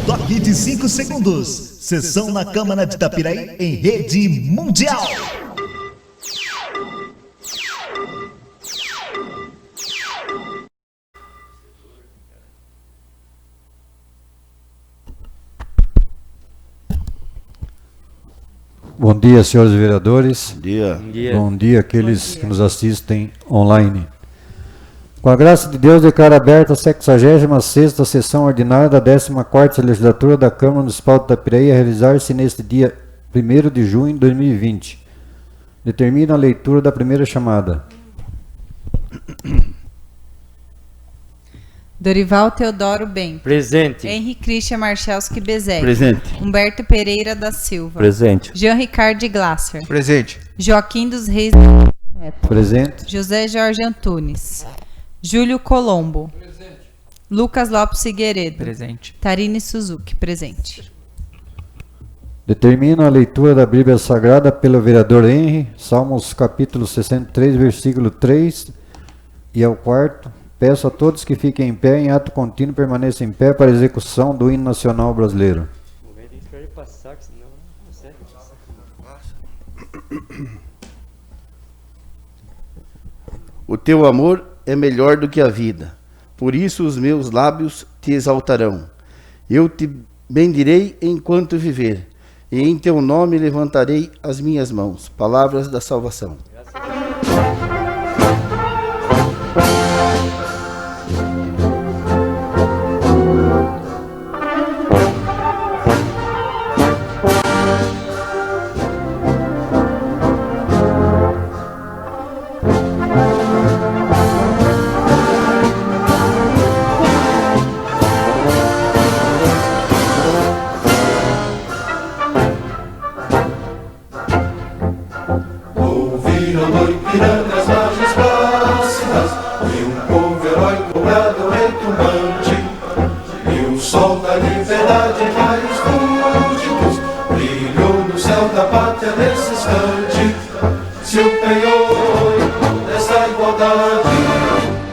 toque de 5 segundos. Sessão na Câmara de Itapiraí em rede mundial. Bom dia, senhores vereadores. Bom dia. Bom dia. Bom dia àqueles que nos assistem online. Com a graça de Deus, declaro aberta a 66ª sessão ordinária da 14ª legislatura da Câmara Municipal de Itapiraí, a realizar-se neste dia 1º de junho de 2020. Determino a leitura da primeira chamada. Dorival Teodoro Bem. Presente. Henri Christian Marchelski Bezek. Presente. Humberto Pereira da Silva. Presente. Jean Ricardo Glasser. Presente. Joaquim dos Reis Neto. Presente. José Jorge Antunes. Júlio Colombo. Presente. Lucas Lopes Figueiredo. Presente. Tarine Suzuki. Presente. Determino a leitura da Bíblia Sagrada pelo vereador Henri, Salmos capítulo 63, versículo 3 e ao 4. Peço a todos que fiquem em pé, em ato contínuo, permaneçam em pé para a execução do hino nacional brasileiro. O teu amor é melhor do que a vida, por isso os meus lábios te exaltarão. Eu te bendirei enquanto viver, e em teu nome levantarei as minhas mãos. Palavras da salvação.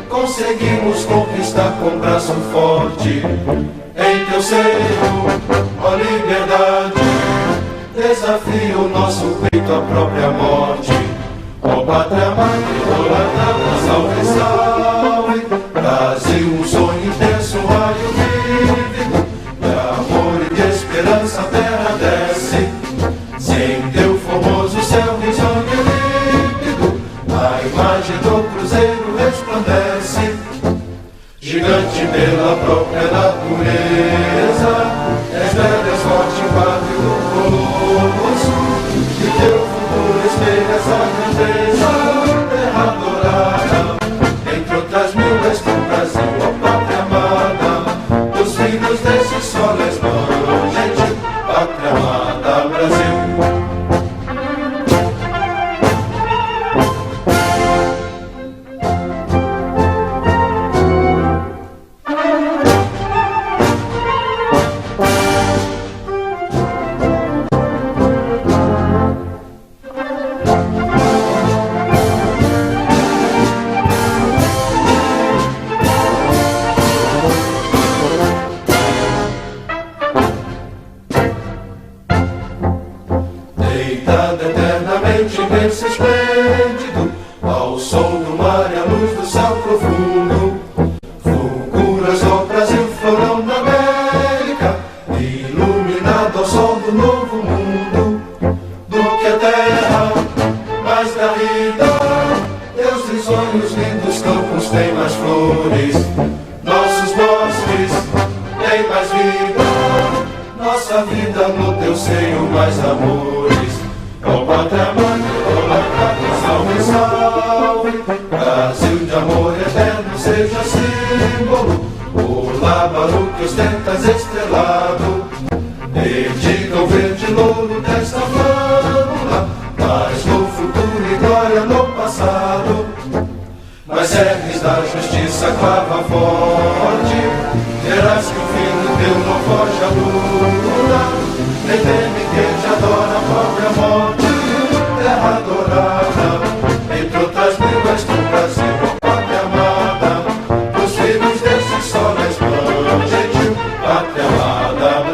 Conseguimos conquistar com braço forte. Em teu seio, ó liberdade, desafia o nosso peito à própria morte. Ó pátria amada, idolatrada, salve, salve. Brasil, um sonho intenso, um raio vívido de amor e de esperança a terra desce. Sem teu formoso céu risonho e límpido, a imagem do cruzeiro resplandece. Gigante pela própria natureza, és velho, és forte, padre do colosso, e teu futuro espelha essa grandeza. Terra adorada, entre outras mil, és do Brasil, ó pátria amada, dos filhos desse sol és mãe, gente, pátria amada, Brasil. Deitado eternamente em berço esplêndido, ao som do mar e à luz do céu profundo, fulguras ao Brasil, florão da América, iluminado ao sol do novo mundo. Do que a terra mais garrida, teus risonhos lindos campos têm mais flores, nossos bosques têm mais vida, nossa vida no teu seio mais amores. Ó pátria mãe, idolatrada, salve, salve. Brasil de amor eterno seja símbolo, o lábaro que ostentas estrelado. Dedica o verde louro desta flâmula, mas no futuro e glória no passado. Mas erres da justiça clava forte, verás que o filho teu não foge à luta. Nem teme quem te adora a própria morte. Terra adorada, entre outras mil és do Brasil, ó pátria amada, dos filhos desse sol és mãe, gentil, pátria amada.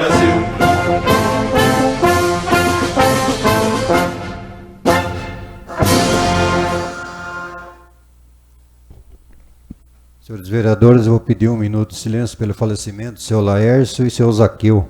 Senhores vereadores, eu vou pedir 1 minuto de silêncio pelo falecimento do seu Laércio e seu Zaqueu.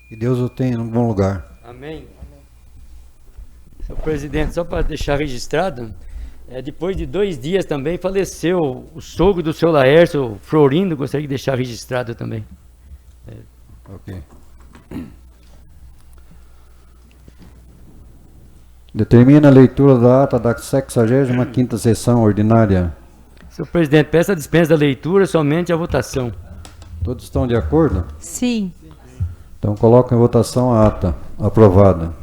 Que Deus o tenha num bom lugar. Amém. Senhor presidente, só para deixar registrado, depois de 2 dias também faleceu o sogro do seu Laércio, o Florindo, gostaria de deixar registrado também. Ok. Determina a leitura da ata da 65ª sessão ordinária. Senhor presidente, peço a dispensa da leitura, somente a votação. Todos estão de acordo? Sim. Então coloco em votação a ata. Aprovada.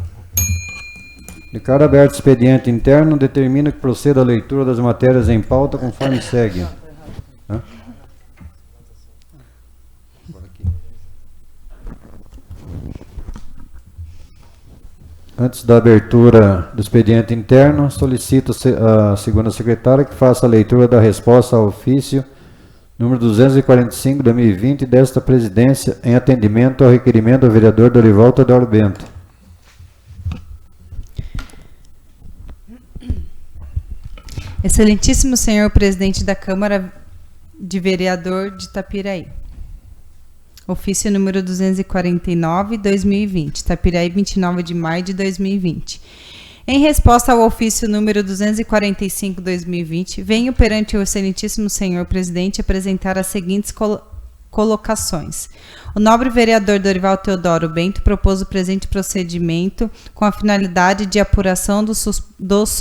Declaro aberto o expediente interno, determina que proceda a leitura das matérias em pauta conforme segue. Hã? Antes da abertura do expediente interno, solicito a segunda secretária que faça a leitura da resposta ao ofício número 245/2020 desta presidência, em atendimento ao requerimento do vereador Dorival Teodoro Bento. Excelentíssimo senhor presidente da Câmara de Vereador de Itapiraí. Ofício número 249/2020, Itapiraí, 29 de maio de 2020. Em resposta ao ofício número 245/2020, venho perante o excelentíssimo senhor presidente apresentar as seguintes colocações. O nobre vereador Dorival Teodoro Bento propôs o presente procedimento com a finalidade de apuração dos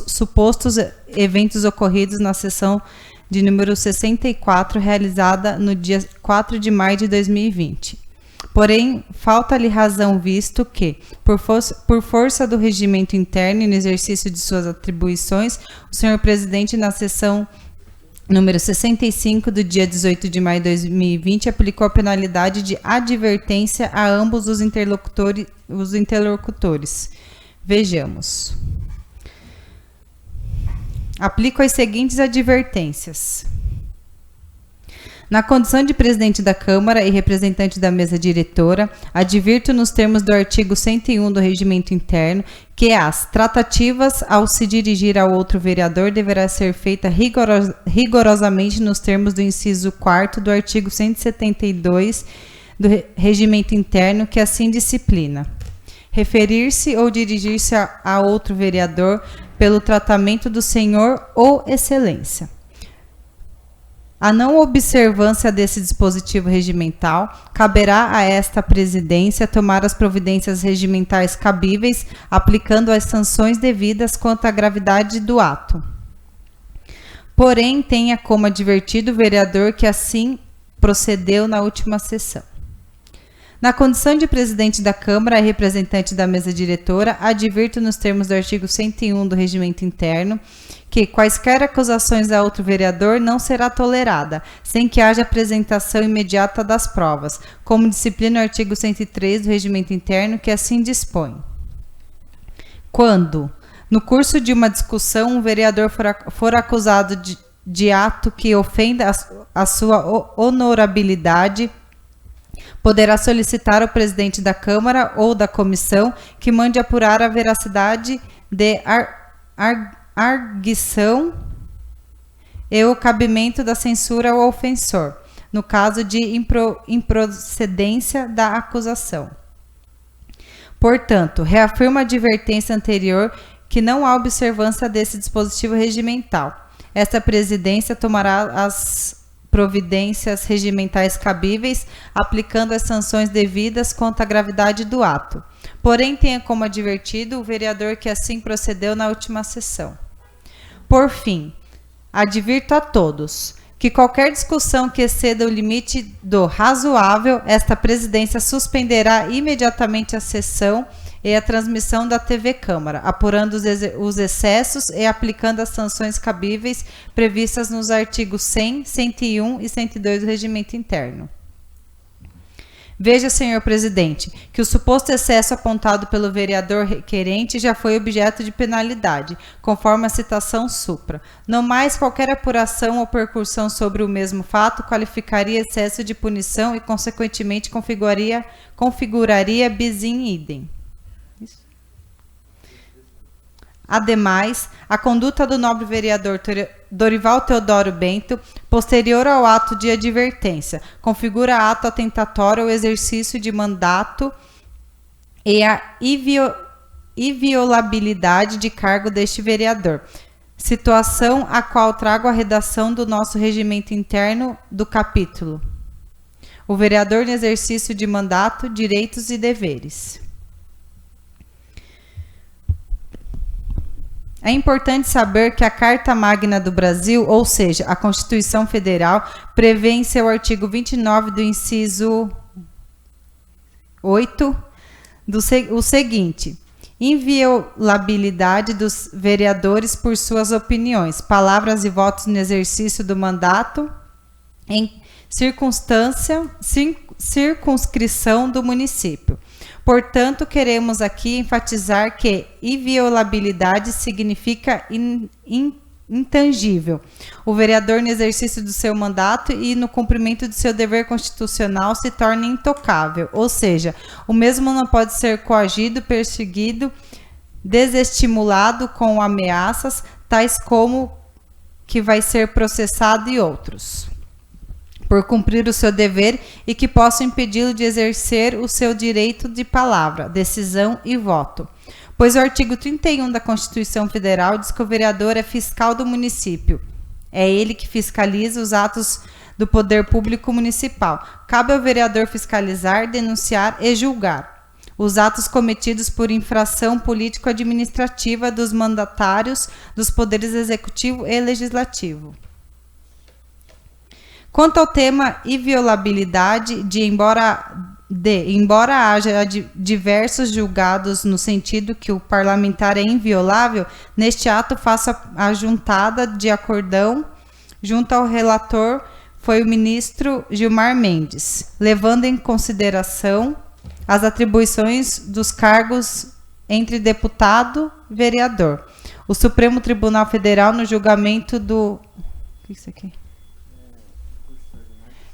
supostos eventos ocorridos na sessão de número 64, realizada no dia 4 de maio de 2020. Porém, falta-lhe razão, visto que, por força do regimento interno e no exercício de suas atribuições, o senhor presidente, na sessão número 65, do dia 18 de maio de 2020, aplicou a penalidade de advertência a ambos os interlocutores. Vejamos. Aplico as seguintes advertências. Na condição de presidente da Câmara e representante da mesa diretora, advirto nos termos do artigo 101 do Regimento Interno que as tratativas ao se dirigir ao outro vereador deverá ser feita rigorosamente nos termos do inciso 4º do artigo 172 do Regimento Interno, que assim disciplina. Referir-se ou dirigir-se a outro vereador pelo tratamento do senhor ou excelência. A não observância desse dispositivo regimental, caberá a esta presidência tomar as providências regimentais cabíveis, aplicando as sanções devidas quanto à gravidade do ato. Porém, tenha como advertido o vereador que assim procedeu na última sessão. Na condição de presidente da Câmara e representante da mesa diretora, advirto nos termos do artigo 101 do Regimento Interno que quaisquer acusações a outro vereador não será tolerada, sem que haja apresentação imediata das provas, como disciplina o artigo 103 do Regimento Interno, que assim dispõe. Quando, no curso de uma discussão, um vereador for acusado de ato que ofenda a sua honorabilidade, poderá solicitar ao presidente da Câmara ou da comissão que mande apurar a veracidade de arguição e o cabimento da censura ao ofensor, no caso de improcedência da acusação. Portanto, reafirmo a advertência anterior que não há observância desse dispositivo regimental. Esta presidência tomará as providências regimentais cabíveis, aplicando as sanções devidas quanto à gravidade do ato. Porém, tenha como advertido o vereador que assim procedeu na última sessão. Por fim, advirto a todos que qualquer discussão que exceda o limite do razoável, esta presidência suspenderá imediatamente a sessão e a transmissão da TV Câmara, apurando os excessos e aplicando as sanções cabíveis previstas nos artigos 100, 101 e 102 do Regimento Interno. Veja, senhor presidente, que o suposto excesso apontado pelo vereador requerente já foi objeto de penalidade, conforme a citação supra. No mais, qualquer apuração ou percussão sobre o mesmo fato qualificaria excesso de punição e, consequentemente, configuraria bis in idem. Ademais, a conduta do nobre vereador Dorival Teodoro Bento, posterior ao ato de advertência, configura ato atentatório ao exercício de mandato e a inviolabilidade de cargo deste vereador, situação a qual trago a redação do nosso regimento interno do capítulo. O vereador no exercício de mandato, direitos e deveres. É importante saber que a Carta Magna do Brasil, ou seja, a Constituição Federal, prevê em seu artigo 29 do inciso 8 o seguinte: inviolabilidade dos vereadores por suas opiniões, palavras e votos no exercício do mandato em circunscrição do município. Portanto, queremos aqui enfatizar que inviolabilidade significa intangível. O vereador, no exercício do seu mandato e no cumprimento do seu dever constitucional, se torna intocável, ou seja, o mesmo não pode ser coagido, perseguido, desestimulado com ameaças, tais como que vai ser processado e outros, por cumprir o seu dever e que possam impedi-lo de exercer o seu direito de palavra, decisão e voto. Pois o artigo 31 da Constituição Federal diz que o vereador é fiscal do município. É ele que fiscaliza os atos do poder público municipal. Cabe ao vereador fiscalizar, denunciar e julgar os atos cometidos por infração político-administrativa dos mandatários dos poderes executivo e legislativo. Quanto ao tema inviolabilidade, embora haja diversos julgados no sentido que o parlamentar é inviolável, neste ato faço a juntada de acordão junto ao relator foi o ministro Gilmar Mendes, levando em consideração as atribuições dos cargos entre deputado e vereador. O Supremo Tribunal Federal, no julgamento do... O que é isso aqui?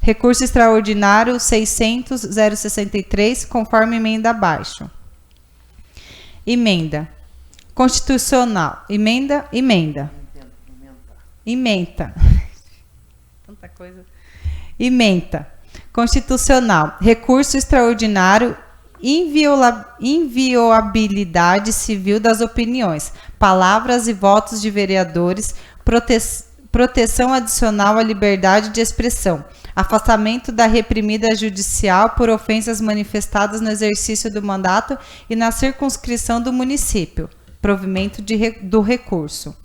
Recurso extraordinário 600.063, conforme emenda abaixo. Emenda. Constitucional. Emenda. Tanta coisa. Emenda. Constitucional. Recurso extraordinário. Inviolabilidade civil das opiniões, palavras e votos de vereadores, proteção adicional à liberdade de expressão, afastamento da reprimida judicial por ofensas manifestadas no exercício do mandato e na circunscrição do município, provimento do recurso.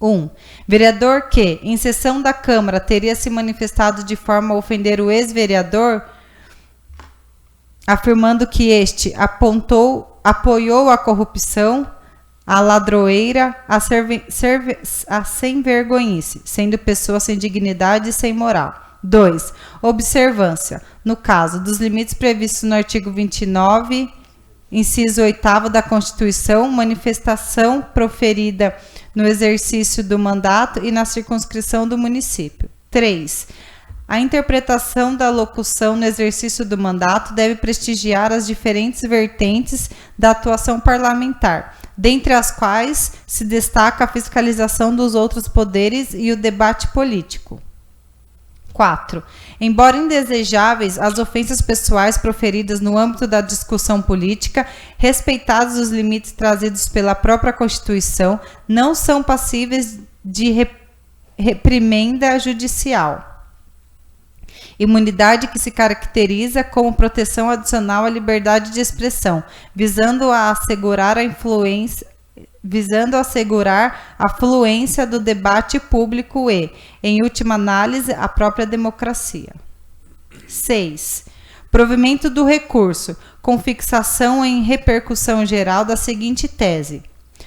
1. Vereador que, em sessão da Câmara, teria se manifestado de forma a ofender o ex-vereador, afirmando que este apoiou a corrupção, a ladroeira, a sem-vergonhice, sendo pessoa sem dignidade e sem moral. 2. Observância, no caso dos limites previstos no artigo 29, inciso 8º da Constituição, manifestação proferida no exercício do mandato e na circunscrição do município. 3. A interpretação da locução no exercício do mandato deve prestigiar as diferentes vertentes da atuação parlamentar, dentre as quais se destaca a fiscalização dos outros poderes e o debate político. 4. Embora indesejáveis, as ofensas pessoais proferidas no âmbito da discussão política, respeitados os limites trazidos pela própria Constituição, não são passíveis de reprimenda judicial. Imunidade que se caracteriza como proteção adicional à liberdade de expressão, visando assegurar a fluência do debate público e, em última análise, a própria democracia. 6. Provimento do recurso, com fixação em repercussão geral da seguinte tese: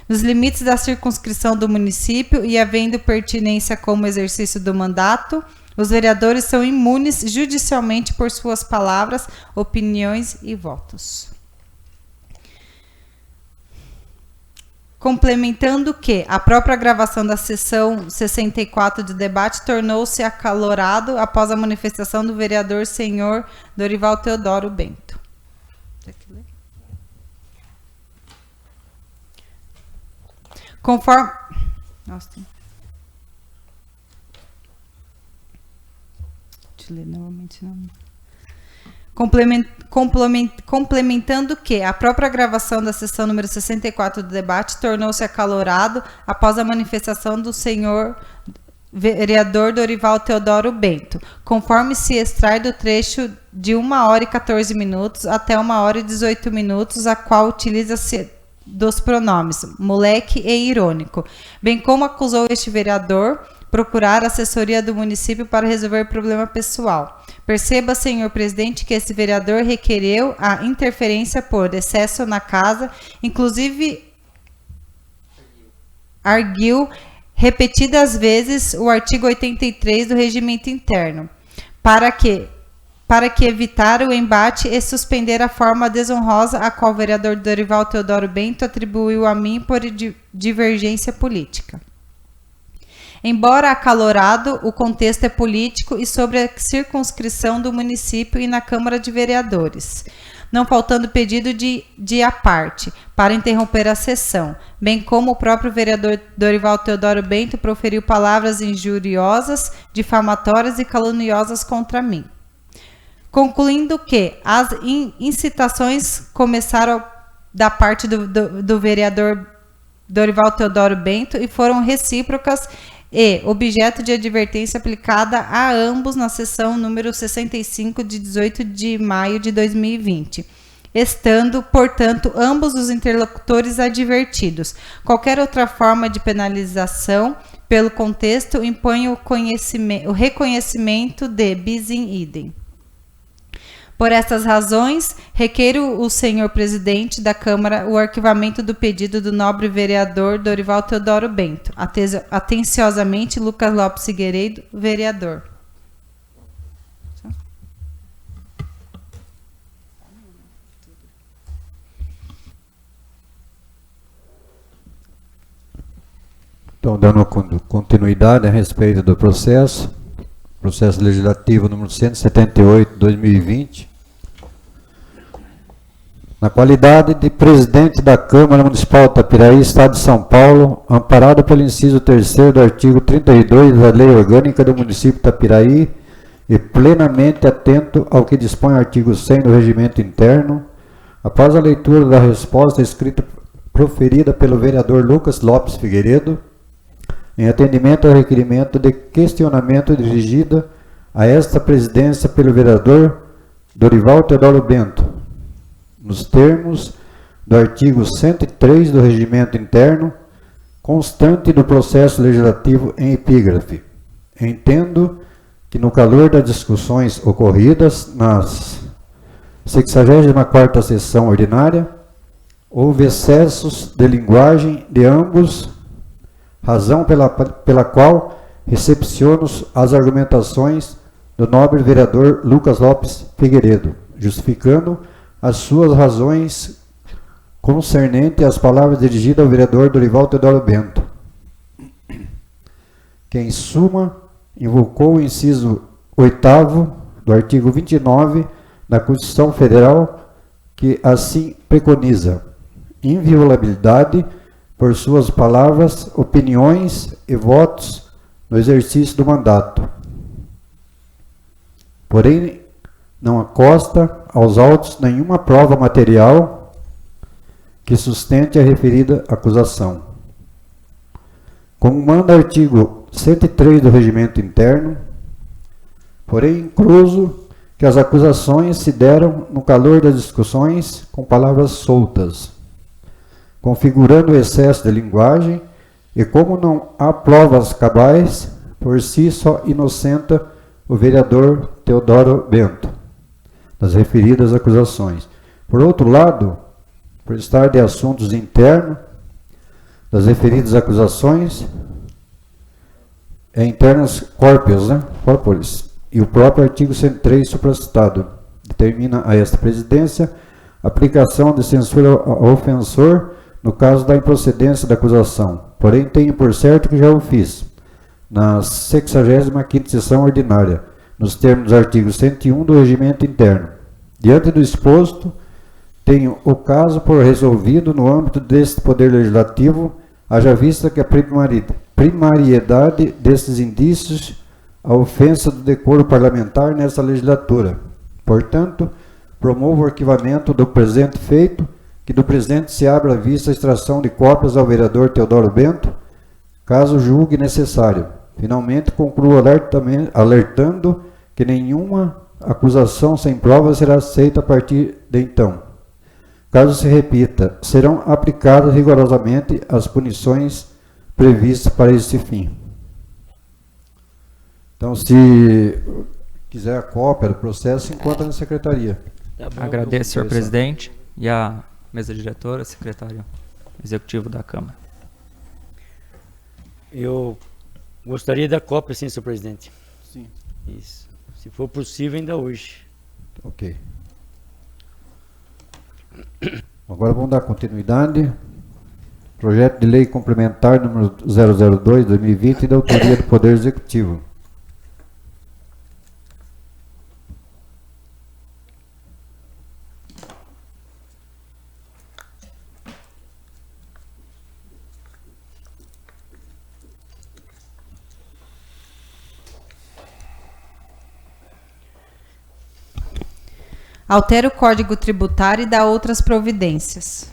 nos limites da circunscrição do município e havendo pertinência como exercício do mandato, os vereadores são imunes judicialmente por suas palavras, opiniões e votos. Complementando que a própria gravação da sessão 64 de debate tornou-se acalorado após a manifestação do vereador senhor Dorival Teodoro Bento. Conforme... Nossa. Deixa eu ler novamente. Complementando que a própria gravação da sessão número 64 do debate tornou-se acalorado após a manifestação do senhor vereador Dorival Teodoro Bento, conforme se extrai do trecho de 1h14 até 1h18, a qual utiliza-se dos pronomes moleque e irônico, bem como acusou este vereador procurar a assessoria do município para resolver problema pessoal. Perceba, senhor presidente, que esse vereador requereu a interferência por excesso na casa, inclusive arguiu repetidas vezes o artigo 83 do regimento interno, para que evitar o embate e suspender a forma desonrosa a qual o vereador Dorival Teodoro Bento atribuiu a mim por divergência política. Embora acalorado, o contexto é político e sobre a circunscrição do município e na Câmara de Vereadores, não faltando pedido de à parte para interromper a sessão, bem como o próprio vereador Dorival Teodoro Bento proferiu palavras injuriosas, difamatórias e caluniosas contra mim. Concluindo que as incitações começaram da parte do vereador Dorival Teodoro Bento e foram recíprocas e objeto de advertência aplicada a ambos na sessão número 65 de 18 de maio de 2020, estando, portanto, ambos os interlocutores advertidos. Qualquer outra forma de penalização pelo contexto impõe o reconhecimento de bis in idem. Por estas razões, requeiro o senhor presidente da Câmara o arquivamento do pedido do nobre vereador Dorival Teodoro Bento. Atenciosamente, Lucas Lopes Figueiredo, vereador. Então, dando continuidade a respeito do processo legislativo número 178/2020, na qualidade de presidente da Câmara Municipal de Itapiraí, Estado de São Paulo, amparado pelo inciso 3º do artigo 32 da Lei Orgânica do Município de Itapiraí e plenamente atento ao que dispõe o artigo 100 do Regimento Interno, após a leitura da resposta escrita proferida pelo vereador Lucas Lopes Figueiredo, em atendimento ao requerimento de questionamento dirigido a esta presidência pelo vereador Dorival Teodoro Bento, nos termos do artigo 103 do Regimento Interno, constante do processo legislativo em epígrafe. Entendo que no calor das discussões ocorridas nas 64ª sessão ordinária, houve excessos de linguagem de ambos, razão pela qual recepciono as argumentações do nobre vereador Lucas Lopes Figueiredo, justificando as suas razões concernente às palavras dirigidas ao vereador Dorival Teodoro Bento, que em suma invocou o inciso 8º do artigo 29 da Constituição Federal, que assim preconiza inviolabilidade por suas palavras, opiniões e votos no exercício do mandato. Porém, não acosta aos autos nenhuma prova material que sustente a referida acusação. Como manda o artigo 103 do Regimento Interno, porém incluso que as acusações se deram no calor das discussões com palavras soltas, configurando o excesso de linguagem, e como não há provas cabais, por si só inocenta o vereador Teodoro Bento das referidas acusações. Por outro lado, por estar de assuntos internos das referidas acusações, internas corporis, e o próprio artigo 103 supracitado determina a esta presidência aplicação de censura ao ofensor no caso da improcedência da acusação. Porém, tenho por certo que já o fiz, na 65ª sessão ordinária, nos termos do artigo 101 do Regimento Interno. Diante do exposto, tenho o caso por resolvido no âmbito deste Poder Legislativo, haja vista que a primariedade desses indícios a ofensa do decoro parlamentar nesta legislatura. Portanto, promovo o arquivamento do presente feito, que do presente se abra à vista a extração de cópias ao vereador Teodoro Bento, caso julgue necessário. Finalmente, concluo alertando que nenhuma acusação sem prova será aceita a partir de então. Caso se repita, serão aplicadas rigorosamente as punições previstas para esse fim. Então, se quiser a cópia do processo, encontra na secretaria. Tá bom, Agradeço, senhor presidente, e a mesa diretora, secretário executivo da Câmara. Eu gostaria da cópia, sim, senhor presidente. Sim. Isso. Se for possível, ainda hoje. Ok. Agora vamos dar continuidade. Projeto de Lei Complementar número 002/2020, da autoria do Poder Executivo. Altera o Código Tributário e dá outras providências.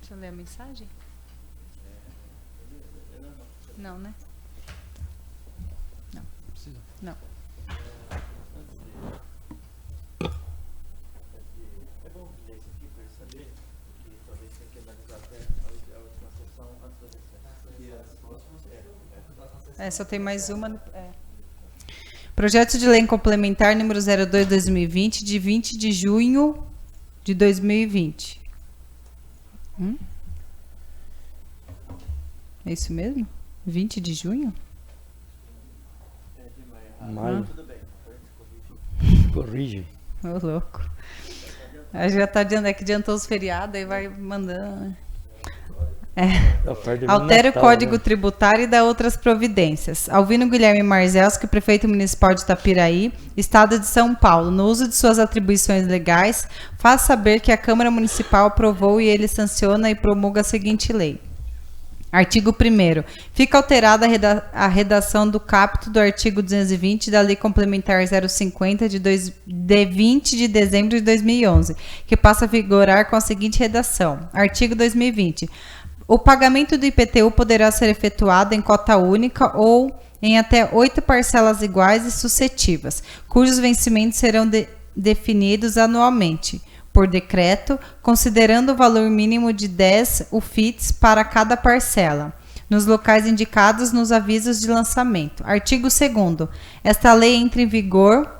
Deixa eu ler a mensagem? Não, né? Não. Não. Só tem mais uma. Projeto de Lei Complementar número 02/2020, de 20 de junho de 2020. É isso mesmo? 20 de junho? Maio. Corrige. Ô, louco. Aí já tá adiantando, é que adiantou os feriados, aí vai mandando. Altera o Código Tributário e dá outras providências. Alvino Guilherme Marzelski, prefeito municipal de Itapiraí, Estado de São Paulo, no uso de suas atribuições legais, faz saber que a Câmara Municipal aprovou e ele sanciona e promulga a seguinte lei. Artigo 1º. Fica alterada a redação do caput do artigo 220 da Lei Complementar 050 de 20 de dezembro de 2011, que passa a vigorar com a seguinte redação. Artigo 2020. O pagamento do IPTU poderá ser efetuado em cota única ou em até 8 parcelas iguais e sucessivas, cujos vencimentos serão definidos anualmente, por decreto, considerando o valor mínimo de 10 UFITs para cada parcela, nos locais indicados nos avisos de lançamento. Artigo 2º. Esta lei entra em vigor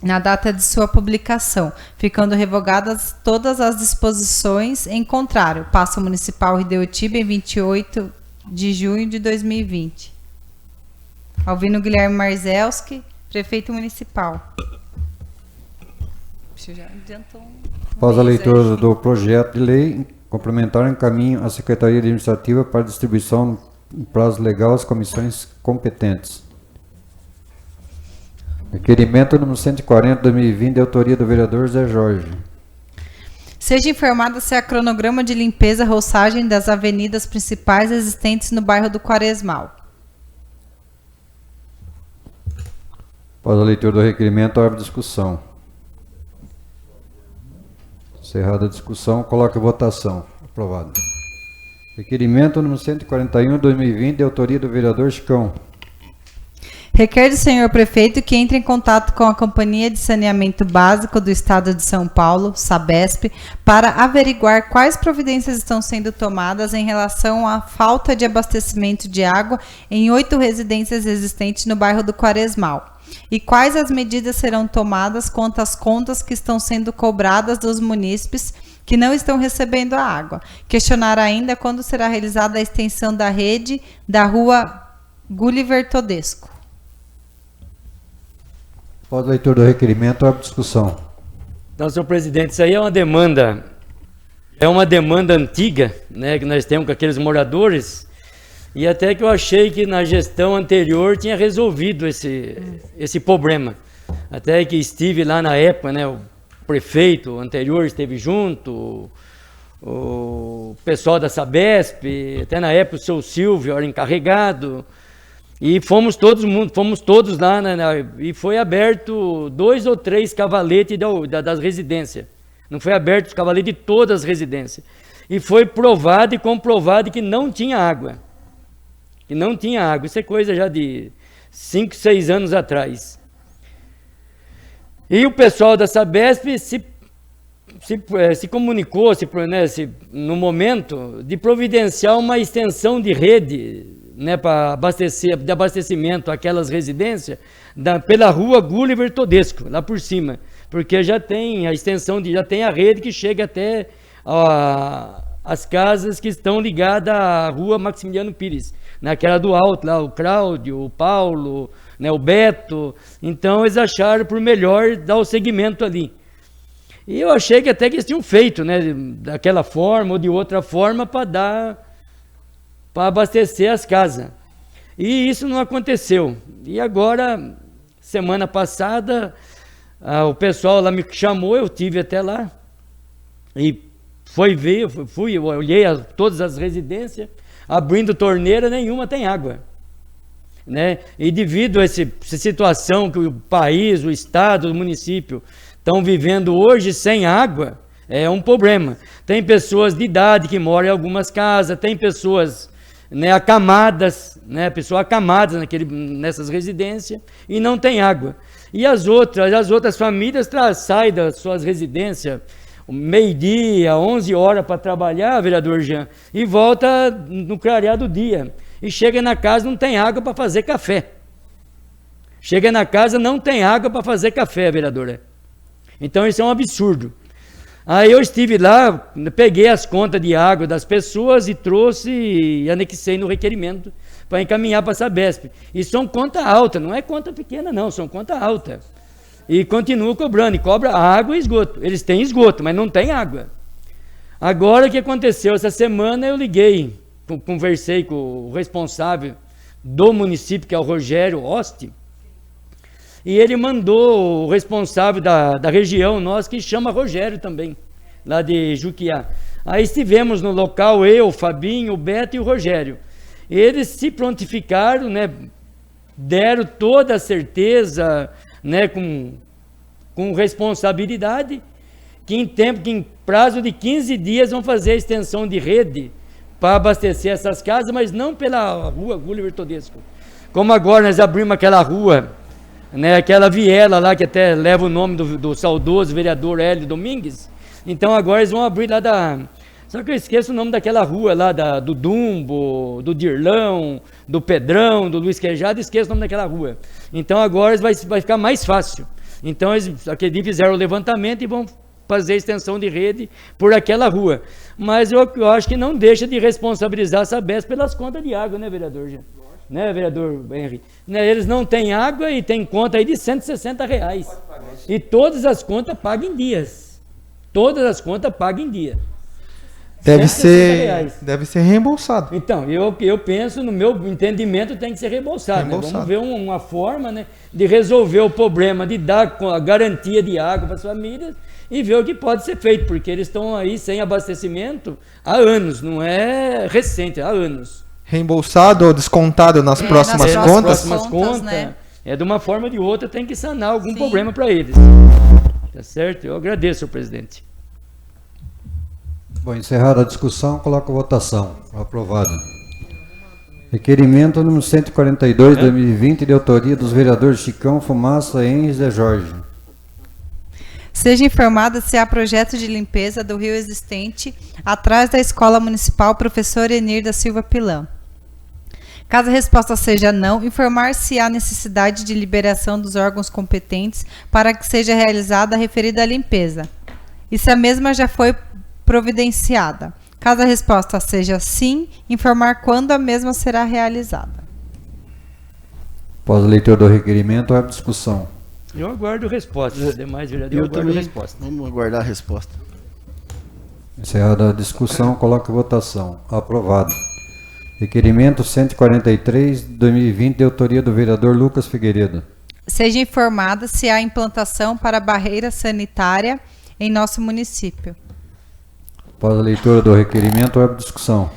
na data de sua publicação, ficando revogadas todas as disposições em contrário. Paço Municipal Rideutiba, em 28 de junho de 2020. Alvino Guilherme Marzelski, prefeito municipal. Já adiantou Após a leitura do projeto de lei, complementar encaminho à Secretaria Administrativa para distribuição em prazo legal às comissões competentes. Requerimento número 140/2020, de autoria do vereador Zé Jorge. Seja informada se há cronograma de limpeza, roçagem das avenidas principais existentes no bairro do Quaresmal. Após a leitura do requerimento, abre discussão. Encerrada a discussão, coloque a votação. Aprovado. Requerimento número 141/2020, de autoria do vereador Chicão. Requer do senhor prefeito que entre em contato com a Companhia de Saneamento Básico do Estado de São Paulo, Sabesp, para averiguar quais providências estão sendo tomadas em relação à falta de abastecimento de água em 8 residências existentes no bairro do Quaresmal. E quais as medidas serão tomadas quanto às contas que estão sendo cobradas dos munícipes que não estão recebendo a água. Questionar ainda quando será realizada a extensão da rede da rua Gulliver Todesco. Após a leitura do requerimento, abre discussão. Então, senhor presidente, isso aí é uma demanda antiga, né, que nós temos com aqueles moradores, e até que eu achei que na gestão anterior tinha resolvido esse problema. Até que estive lá na época, né, o prefeito anterior esteve junto, o pessoal da Sabesp, até na época o seu Silvio era encarregado, e fomos todos lá, né, e foi aberto 2 ou 3 cavaletes das residências. Não foi aberto os cavaletes de todas as residências. E foi provado e comprovado que não tinha água. Que não tinha água. Isso é coisa já de 5, 6 anos atrás. E o pessoal da Sabesp se comunicou, no momento, de providenciar uma extensão de rede, né, para de abastecimento aquelas residências pela rua Gulliver Todesco, lá por cima, porque já tem a extensão, já tem a rede que chega até as casas que estão ligadas à rua Maximiliano Pires, naquela do alto, lá o Cláudio, o Paulo, né, o Beto. Então eles acharam por melhor dar o segmento ali. E eu achei que até que eles tinham feito, né, daquela forma ou de outra forma para abastecer as casas. E isso não aconteceu. E agora, semana passada, o pessoal lá me chamou, eu tive até lá, e eu olhei todas as residências, abrindo torneira, nenhuma tem água. Né? E devido a essa situação que o país, o estado, o município estão vivendo hoje sem água, é um problema. Tem pessoas de idade que moram em algumas casas, tem pessoas, né, acamadas nessas residências e não tem água. E as outras famílias saem das suas residências meio-dia, 11 horas para trabalhar, vereador Jean, e volta no clarear do dia. E chega na casa, não tem água para fazer café. Chega na casa, não tem água para fazer café, vereadora. Então isso é um absurdo. Aí eu estive lá, peguei as contas de água das pessoas e trouxe e anexei no requerimento para encaminhar para a Sabesp. E são conta alta, não é conta pequena não, são conta alta. E continuo cobrando, e cobra água e esgoto. Eles têm esgoto, mas não tem água. Agora o que aconteceu? Essa semana eu liguei, conversei com o responsável do município, que é o Rogério Oste, e ele mandou o responsável da região nossa, que chama Rogério também, lá de Juquiá. Aí estivemos no local, eu, o Fabinho, o Beto e o Rogério. Eles se prontificaram, né, deram toda a certeza, né, com responsabilidade, que em prazo de 15 dias vão fazer a extensão de rede para abastecer essas casas, mas não pela rua Gulliver Todesco. Como agora nós abrimos aquela rua, né, aquela viela lá que até leva o nome do saudoso vereador Hélio Domingues, então agora eles vão abrir lá só que eu esqueço o nome daquela rua lá, do Dumbo, do Dirlão, do Pedrão, do Luiz Queijado, esqueço o nome daquela rua. Então agora vai ficar mais fácil. Então eles fizeram o levantamento e vão fazer a extensão de rede por aquela rua. Mas eu acho que não deixa de responsabilizar a Sabesp pelas contas de água, né, vereador Jean? Né, vereador Henry? Né, eles não têm água e tem conta aí de R$160. E todas as contas pagam em dias. Todas as contas pagam em dia. Deve ser reembolsado. Então, eu penso, no meu entendimento, tem que ser reembolsado. Né? Vamos ver uma forma, né, de resolver o problema, de dar a garantia de água para as famílias e ver o que pode ser feito, porque eles estão aí sem abastecimento há anos, não é recente, há anos. Reembolsado ou descontado nas próximas contas? Nas próximas contas, né? De uma forma ou de outra, tem que sanar algum problema para eles. Tá certo? Eu agradeço, senhor presidente. Bom, encerrada a discussão, coloco a votação. Aprovado. Requerimento número 142, 2020, de autoria dos vereadores Chicão, Fumaça, Henriques e Jorge. Seja informada se há projeto de limpeza do rio existente atrás da Escola Municipal Professor Enir da Silva Pilã. Caso a resposta seja não, informar se há necessidade de liberação dos órgãos competentes para que seja realizada a referida limpeza, e se a mesma já foi providenciada. Caso a resposta seja sim, informar quando a mesma será realizada. Após a leitura do requerimento, abre discussão. Eu aguardo resposta. Os demais vereadores Eu aguardo também. resposta. Vamos aguardar a resposta. Encerrada a discussão, coloco a votação. Aprovado. Requerimento 143, 2020, de autoria do vereador Lucas Figueiredo. Seja informada se há implantação para barreira sanitária em nosso município. Após a leitura do requerimento, abre discussão.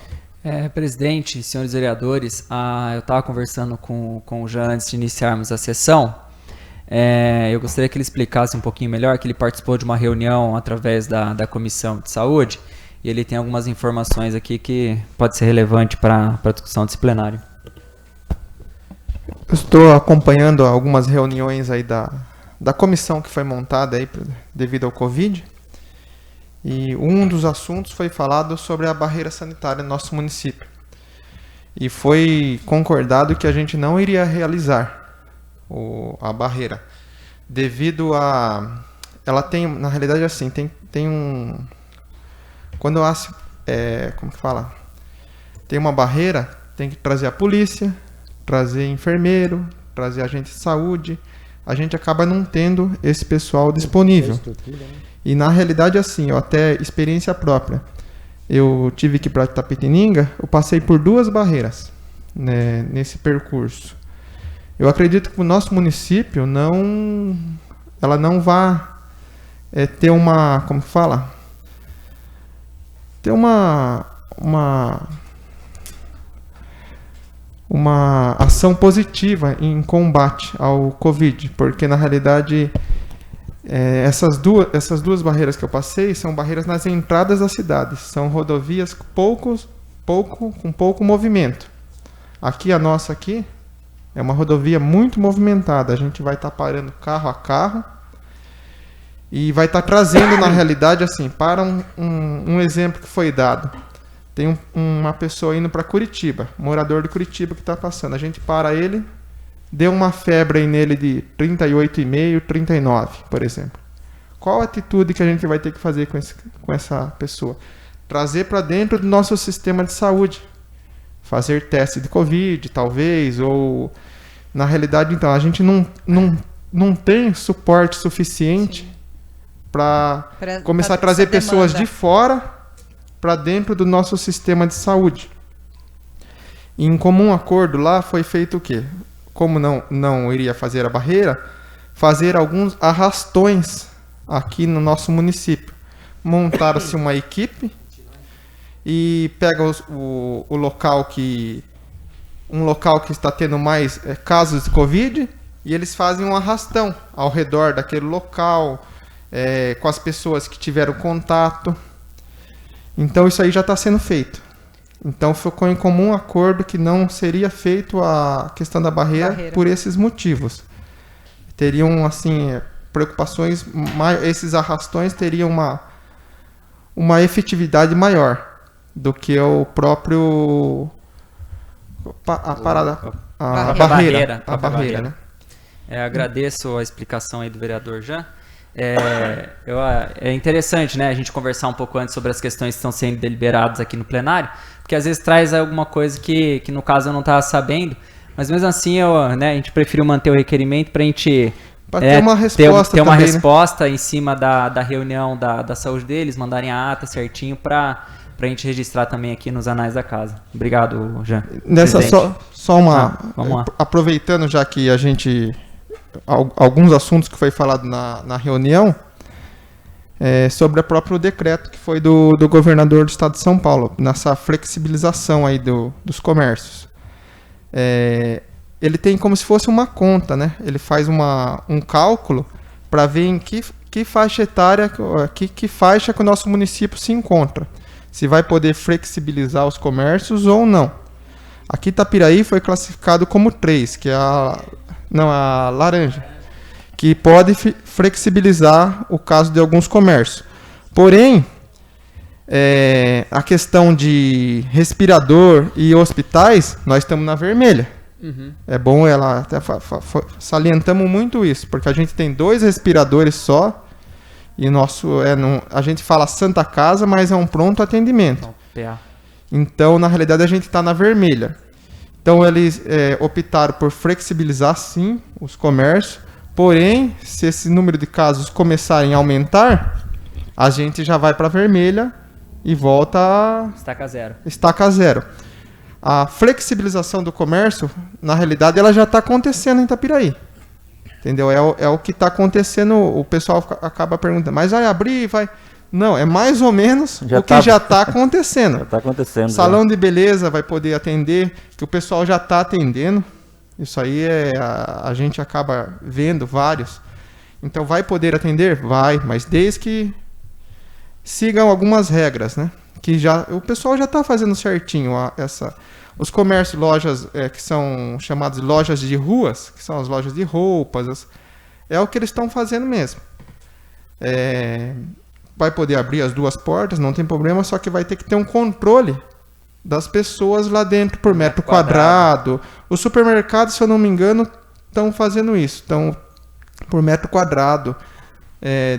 Presidente, senhores vereadores, eu estava conversando com o Jean antes de iniciarmos a sessão. Eu gostaria que ele explicasse um pouquinho melhor, que ele participou de uma reunião através da Comissão de Saúde, e ele tem algumas informações aqui que pode ser relevante para a discussão desse plenário. Eu estou acompanhando algumas reuniões aí da comissão que foi montada aí devido ao Covid. E um dos assuntos foi falado sobre a barreira sanitária no nosso município. E foi concordado que a gente não iria realizar a barreira, devido a... Ela tem, na realidade, assim, tem um... Quando como que fala? Tem uma barreira, tem que trazer a polícia, trazer enfermeiro, trazer agente de saúde. A gente acaba não tendo esse pessoal disponível. E na realidade, assim, até experiência própria. Eu tive que ir para Itapetininga, eu passei por 2 barreiras, né, nesse percurso. Eu acredito que o nosso município ela não vai ter uma, como que fala? Ter uma ação positiva em combate ao Covid, porque na realidade essas duas barreiras que eu passei são barreiras nas entradas das cidades, são rodovias com pouco movimento. Aqui a nossa aqui é uma rodovia muito movimentada, a gente vai estar parando carro a carro e vai estar trazendo na realidade assim, para um exemplo que foi dado. Tem uma pessoa indo para Curitiba, morador de Curitiba que está passando. A gente para ele, deu uma febre aí nele de 38,5, 39, por exemplo. Qual a atitude que a gente vai ter que fazer com essa pessoa? Trazer para dentro do nosso sistema de saúde. Fazer teste de Covid, talvez, ou... Na realidade, então, a gente não tem suporte suficiente para começar a trazer pessoas de fora para dentro do nosso sistema de saúde. E em comum acordo lá foi feito o quê? Como não iria fazer a barreira, fazer alguns arrastões aqui no nosso município. Montaram-se uma equipe e pega o local um local que está tendo mais casos de Covid, e eles fazem um arrastão ao redor daquele local, com as pessoas que tiveram contato. Então isso aí já está sendo feito. Então ficou em comum acordo que não seria feito a questão da barreira por esses motivos. Teriam, assim, preocupações, esses arrastões teriam uma efetividade maior do que o próprio... A barreira, né? Agradeço a explicação aí do vereador Jean. É interessante, né, a gente conversar um pouco antes sobre as questões que estão sendo deliberadas aqui no plenário, porque às vezes traz alguma coisa que no caso eu não estava sabendo, mas mesmo assim a gente preferiu manter o requerimento para a gente ter uma resposta, ter uma resposta em cima da reunião da saúde deles, mandarem a ata certinho para a gente registrar também aqui nos anais da casa. Obrigado, Jean. Vamos lá. Aproveitando já que a gente... Alguns assuntos que foi falado na reunião, sobre o próprio decreto que foi do governador do estado de São Paulo, nessa flexibilização aí dos comércios. Ele tem como se fosse uma conta, né? Ele faz um cálculo para ver em que faixa etária, que faixa que o nosso município se encontra. se vai poder flexibilizar os comércios ou não. Aqui Itapiraí foi classificado como 3, que é a laranja, que pode flexibilizar o caso de alguns comércios. Porém, a questão de respirador e hospitais, nós estamos na vermelha. É bom, ela até salientamos muito isso, porque a gente tem 2 respiradores só, e a gente fala Santa Casa, mas é um pronto atendimento. Então, na realidade, a gente está na vermelha. Então, eles optaram por flexibilizar, sim, os comércios. Porém, se esse número de casos começarem a aumentar, a gente já vai para a vermelha e volta a estaca zero. A flexibilização do comércio, na realidade, ela já está acontecendo em Itapiraí. Entendeu? É o que está acontecendo. O pessoal acaba perguntando, mas vai abrir? Vai... Não, é mais ou menos que já está acontecendo. Já está acontecendo. Salão de beleza vai poder atender, que o pessoal já está atendendo. Isso aí a gente acaba vendo vários. Então, vai poder atender? Vai, mas desde que sigam algumas regras, né? Que o pessoal já está fazendo certinho. Os comércios, lojas que são chamadas de lojas de ruas, que são as lojas de roupas, é o que eles estão fazendo mesmo. Vai poder abrir as 2 portas, não tem problema, só que vai ter que ter um controle das pessoas lá dentro por metro quadrado. Os supermercados, se eu não me engano, estão fazendo isso. Estão por metro quadrado.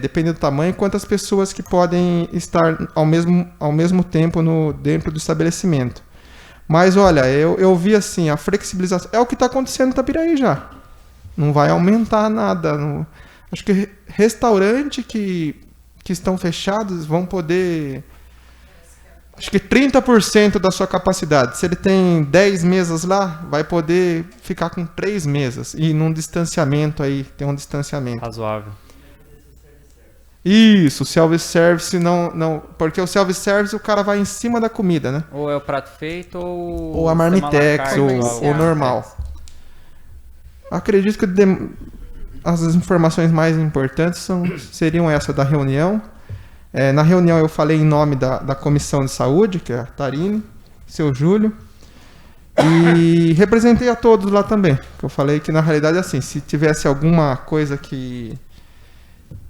Dependendo do tamanho, quantas pessoas que podem estar ao mesmo tempo dentro do estabelecimento. Mas olha, eu vi assim, a flexibilização é o que está acontecendo em Itapiraí já. Não vai aumentar nada. Acho que restaurante que estão fechados vão poder... Acho que 30% da sua capacidade. Se ele tem 10 mesas lá, vai poder ficar com 3 mesas. E num distanciamento aí, tem um distanciamento. Razoável. Isso, self-service não... Porque o self-service o cara vai em cima da comida, né? Ou é o prato feito ou a marmitex, ou normal. Acredito que as informações mais importantes seriam essa da reunião. Na reunião eu falei em nome da Comissão de Saúde, que é a Tarine, seu Júlio, e representei a todos lá também. Eu falei que na realidade assim, se tivesse alguma coisa que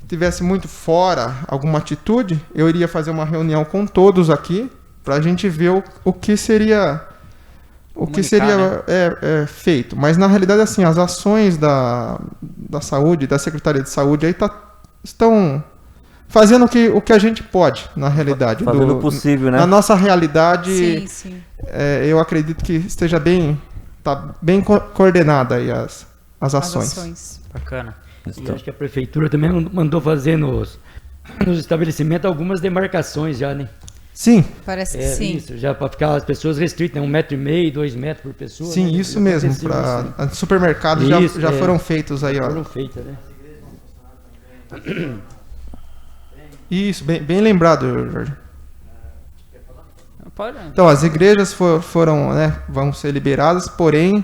tivesse muito fora, alguma atitude, eu iria fazer uma reunião com todos aqui, para a gente ver o que seria... feito. Mas na realidade assim, as ações da saúde, da Secretaria de Saúde aí estão fazendo o que a gente pode, na realidade. Fazendo o possível, né? Na nossa realidade, Sim. Eu acredito que esteja bem coordenada aí as ações. Bacana. E acho que a prefeitura também mandou fazer nos estabelecimentos algumas demarcações já, né? Sim. Parece que sim. Isso, já para ficar as pessoas restritas, né? 1,5 m, 2 metros por pessoa. Sim, né? isso mesmo. Para supermercados já foram feitos aí, ó. Foram feitas, né? Isso, bem lembrado, Jorge. Pode. Então, as igrejas foram, né, vão ser liberadas, porém,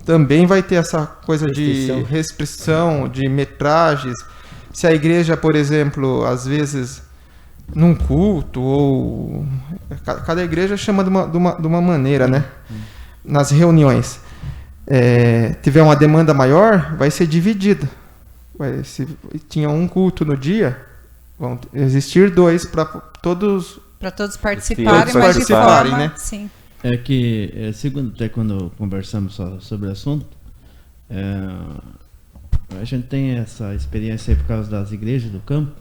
também vai ter essa coisa de restrição, de metragens. Se a igreja, por exemplo, às vezes, num culto, ou... Cada igreja chama de uma maneira, né? Nas reuniões. Tiver uma demanda maior, vai ser dividida. Se tinha um culto no dia, vão existir 2 para todos... Para todos participarem, mas de forma, né? Sim. É que, segundo até quando conversamos sobre o assunto, a gente tem essa experiência aí por causa das igrejas do campo.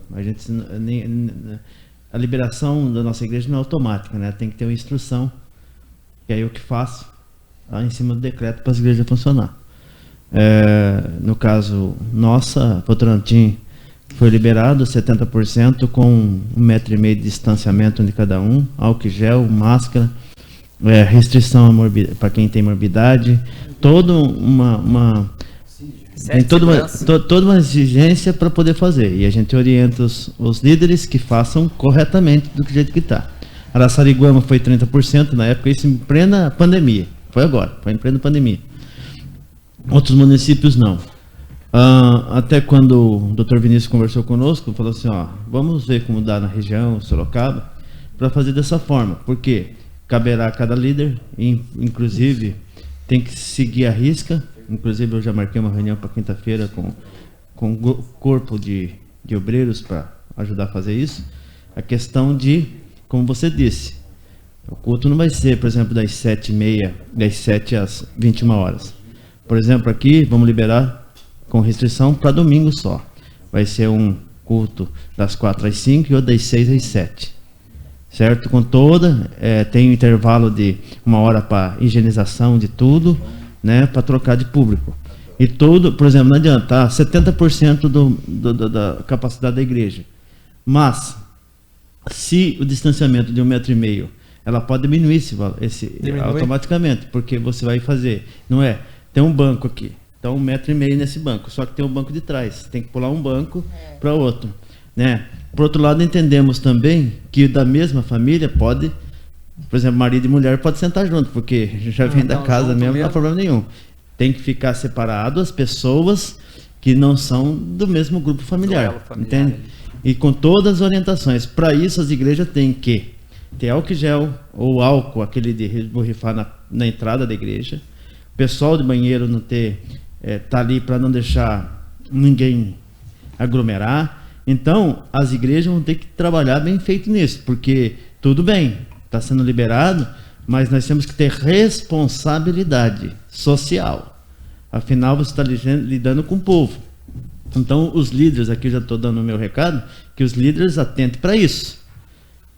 A liberação da nossa igreja não é automática, né? Tem que ter uma instrução, que é eu que faço, em cima do decreto para as igrejas funcionar. No caso, nossa, Votorantim, foi liberado 70% com 1,5 m de distanciamento de cada um, álcool gel, máscara, restrição para quem tem morbidade, toda uma exigência para poder fazer. E a gente orienta os líderes que façam corretamente do jeito que está. Araçariguama foi 30% na época, isso em plena pandemia. Foi agora, foi em plena pandemia. Outros municípios não. Até quando o Dr. Vinícius conversou conosco, falou assim, vamos ver como dá na região, Sorocaba. para fazer dessa forma. Porque caberá a cada líder, inclusive tem que seguir a risca. Inclusive eu já marquei uma reunião para quinta-feira com o corpo de obreiros para ajudar a fazer isso. A questão de, como você disse, o culto não vai ser, por exemplo, das 7h30, das 7 às 21 horas. Por exemplo, aqui vamos liberar com restrição para domingo só. Vai ser um culto das 4 às 5 e outro das 6 às 7. Certo? Com toda, tem um intervalo de 1 hora para higienização de tudo, né? Para trocar de público. E tudo, por exemplo, não adianta, 70% da capacidade da igreja. Mas, se o distanciamento de 1,5 metro, ela pode diminuir automaticamente, porque você vai fazer, não é? Tem um banco aqui, então 1,5 metro nesse banco, só que tem um banco de trás, tem que pular um banco para outro, né? Por outro lado, entendemos também que da mesma família pode, por exemplo, marido e mulher pode sentar junto, porque já vem da casa mesmo, não há problema nenhum. Tem que ficar separado as pessoas que não são do mesmo grupo familiar, entende? E com todas as orientações. Para isso, as igrejas têm que ter álcool gel ou álcool, aquele de borrifar na entrada da igreja. O pessoal de banheiro não ter, tá ali para não deixar ninguém aglomerar. Então, as igrejas vão ter que trabalhar bem feito nisso, porque tudo bem, está sendo liberado, mas nós temos que ter responsabilidade social. Afinal, você está lidando com o povo. Então, os líderes, aqui já estou dando o meu recado, que os líderes atentem para isso,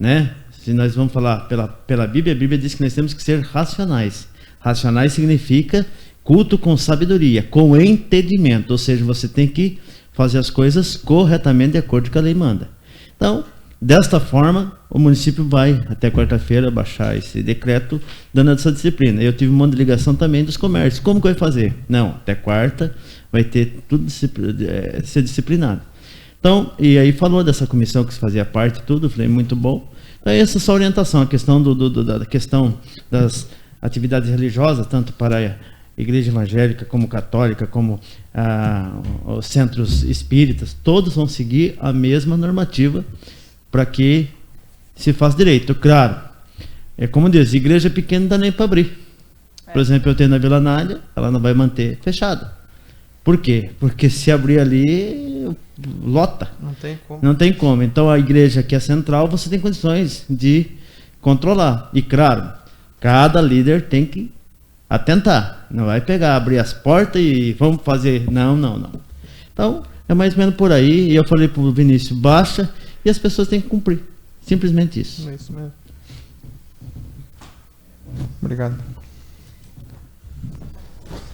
né? Se nós vamos falar pela Bíblia, a Bíblia diz que nós temos que ser racionais. Racionais significa culto com sabedoria, com entendimento, ou seja, você tem que fazer as coisas corretamente de acordo com o que a lei manda. Então, desta forma, o município vai, até quarta-feira, baixar esse decreto, dando essa disciplina. Eu tive uma ligação também dos comércios. Como que vai fazer? Não, até quarta vai ter tudo ser disciplinado. Então, e aí falou dessa comissão que se fazia parte, tudo, falei, muito bom. Então, essa é só orientação, a questão da questão das atividades religiosas, tanto para a igreja evangélica, como católica, como os centros espíritas, todos vão seguir a mesma normativa para que se faça direito. Claro, é como diz, igreja pequena não dá nem para abrir. Por exemplo, eu tenho na Vila Nádia, ela não vai manter fechada. Por quê? Porque se abrir ali, lota. Não tem como. Não tem como. Então, a igreja que é central, você tem condições de controlar. E, claro, cada líder tem que atentar. Não vai pegar, abrir as portas e vamos fazer. Não. Então, é mais ou menos por aí. E eu falei para o Vinícius, baixa, e as pessoas têm que cumprir. Simplesmente isso. É isso mesmo. Obrigado.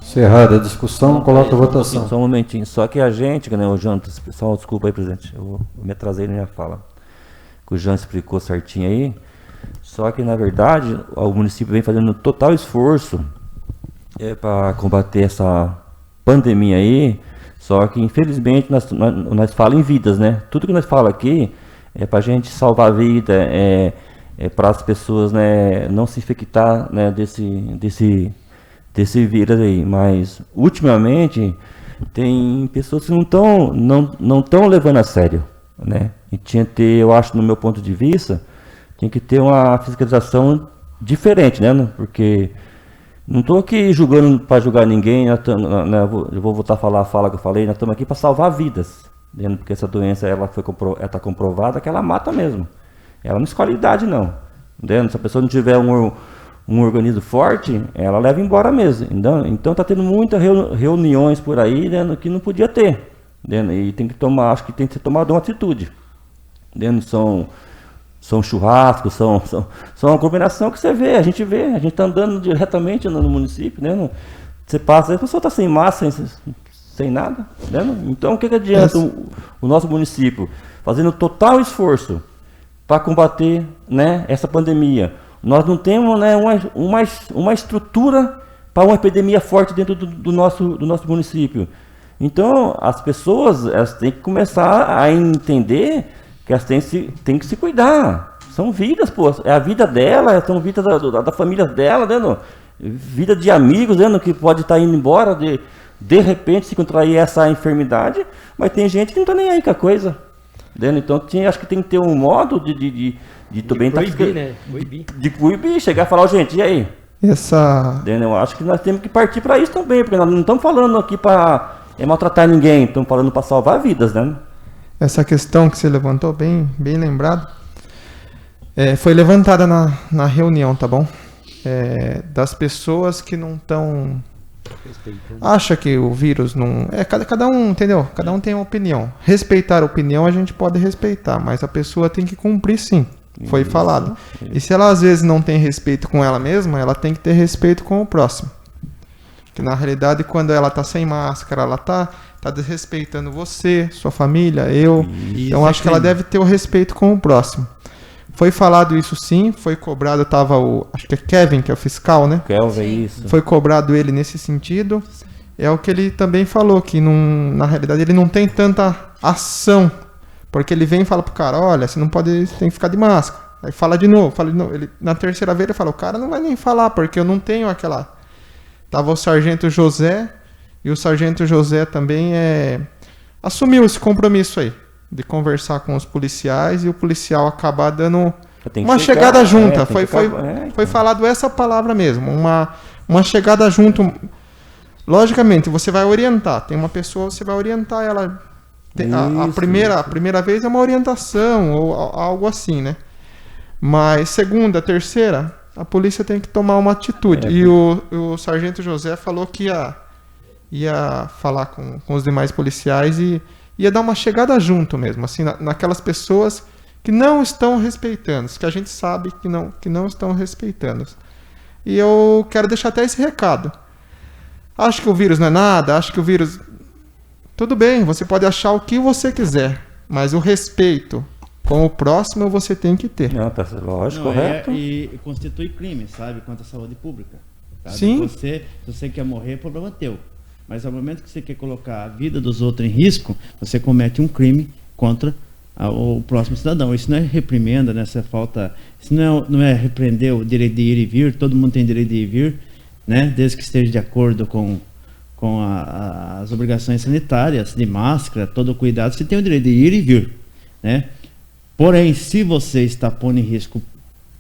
Encerrada a discussão, coloca a votação. Só um momentinho. Só que a gente, né, o Jantas, pessoal, desculpa aí, presidente, eu me atrasei na minha fala. Que o Jean explicou certinho aí. Só que, na verdade, o município vem fazendo total esforço para combater essa pandemia aí. Só que, infelizmente, nós falamos em vidas, né? Tudo que nós falamos aqui é para a gente salvar a vida, para as pessoas, né, não se infectar, né, desse vírus aí. Mas, ultimamente, tem pessoas que não estão levando a sério, né? E tinha que ter, eu acho, no meu ponto de vista, tem que ter uma fiscalização diferente, né? Porque não estou aqui julgando para julgar ninguém, eu vou voltar a falar a fala que eu falei, nós estamos aqui para salvar vidas, né? Porque essa doença ela está comprovada que ela mata mesmo. Ela não escolhe idade, não. Entendeu? Se a pessoa não tiver um organismo forte, ela leva embora mesmo. Então está tendo muitas reuniões por aí, né, que não podia ter. Né? E tem que tomar, acho que tem que ser tomada uma atitude. Né? São churrascos, são uma combinação que você vê, a gente está andando diretamente no município, né? Você passa, a pessoa está sem massa, sem nada, né? Então o que adianta o nosso município fazendo total esforço para combater, né, essa pandemia? Nós não temos, né, uma estrutura para uma epidemia forte dentro do nosso município. Então as pessoas elas têm que começar a entender que elas têm que se cuidar. São vidas, pô. É a vida dela, são vidas da família dela, né? Vida de amigos, né? Que pode estar indo embora de repente se contrair essa enfermidade, mas tem gente que não está nem aí com a coisa. Entendeu? Então acho que tem que ter um modo de também proibir, né? De proibir, chegar e falar, gente, e aí? Eu acho que nós temos que partir para isso também, porque nós não estamos falando aqui para maltratar ninguém, estamos falando para salvar vidas, né? Essa questão que você levantou, bem lembrado, foi levantada na reunião, tá bom? Das pessoas que não estão... Acha que o vírus não... cada um, entendeu? Cada um tem uma opinião. Respeitar a opinião a gente pode respeitar, mas a pessoa tem que cumprir sim. Foi falado. E se ela às vezes não tem respeito com ela mesma, ela tem que ter respeito com o próximo. Que na realidade, quando ela tá sem máscara, ela tá desrespeitando você, sua família, eu. Então acho que ela deve ter o respeito com o próximo. Foi falado isso sim, foi cobrado, acho que é Kevin, que é o fiscal, né? Kevin, isso. Foi cobrado ele nesse sentido. É o que ele também falou, que na realidade ele não tem tanta ação. Porque ele vem e fala pro cara, olha, você não pode, você tem que ficar de máscara. Aí fala de novo. Ele, na terceira vez ele fala, o cara não vai nem falar, porque eu não tenho aquela... Tava o Sargento José, e o Sargento José também assumiu esse compromisso aí, de conversar com os policiais, e o policial acabar dando uma chegada junta. Foi falado essa palavra mesmo, uma chegada junto. Logicamente, você vai orientar. Tem uma pessoa, você vai orientar ela... A primeira vez é uma orientação ou algo assim, né? Mas segunda, terceira, a polícia tem que tomar uma atitude. E o Sargento José falou que ia falar com os demais policiais e ia dar uma chegada junto mesmo, assim, naquelas pessoas que não estão respeitando, que a gente sabe que não estão respeitando. E eu quero deixar até esse recado. Acho que o vírus não é nada, acho que o vírus... Tudo bem, você pode achar o que você quiser, mas o respeito com o próximo você tem que ter. Não, tá lógico, correto. E constitui crime, sabe, contra a saúde pública. Sabe? Sim. Se você quer morrer, é problema teu. Mas ao momento que você quer colocar a vida dos outros em risco, você comete um crime contra o próximo cidadão. Isso não é reprimenda, né? Isso não é repreender o direito de ir e vir. Todo mundo tem direito de ir e vir, né? Desde que esteja de acordo com as obrigações sanitárias, de máscara, todo o cuidado, você tem o direito de ir e vir, né? Porém, se você está pondo em risco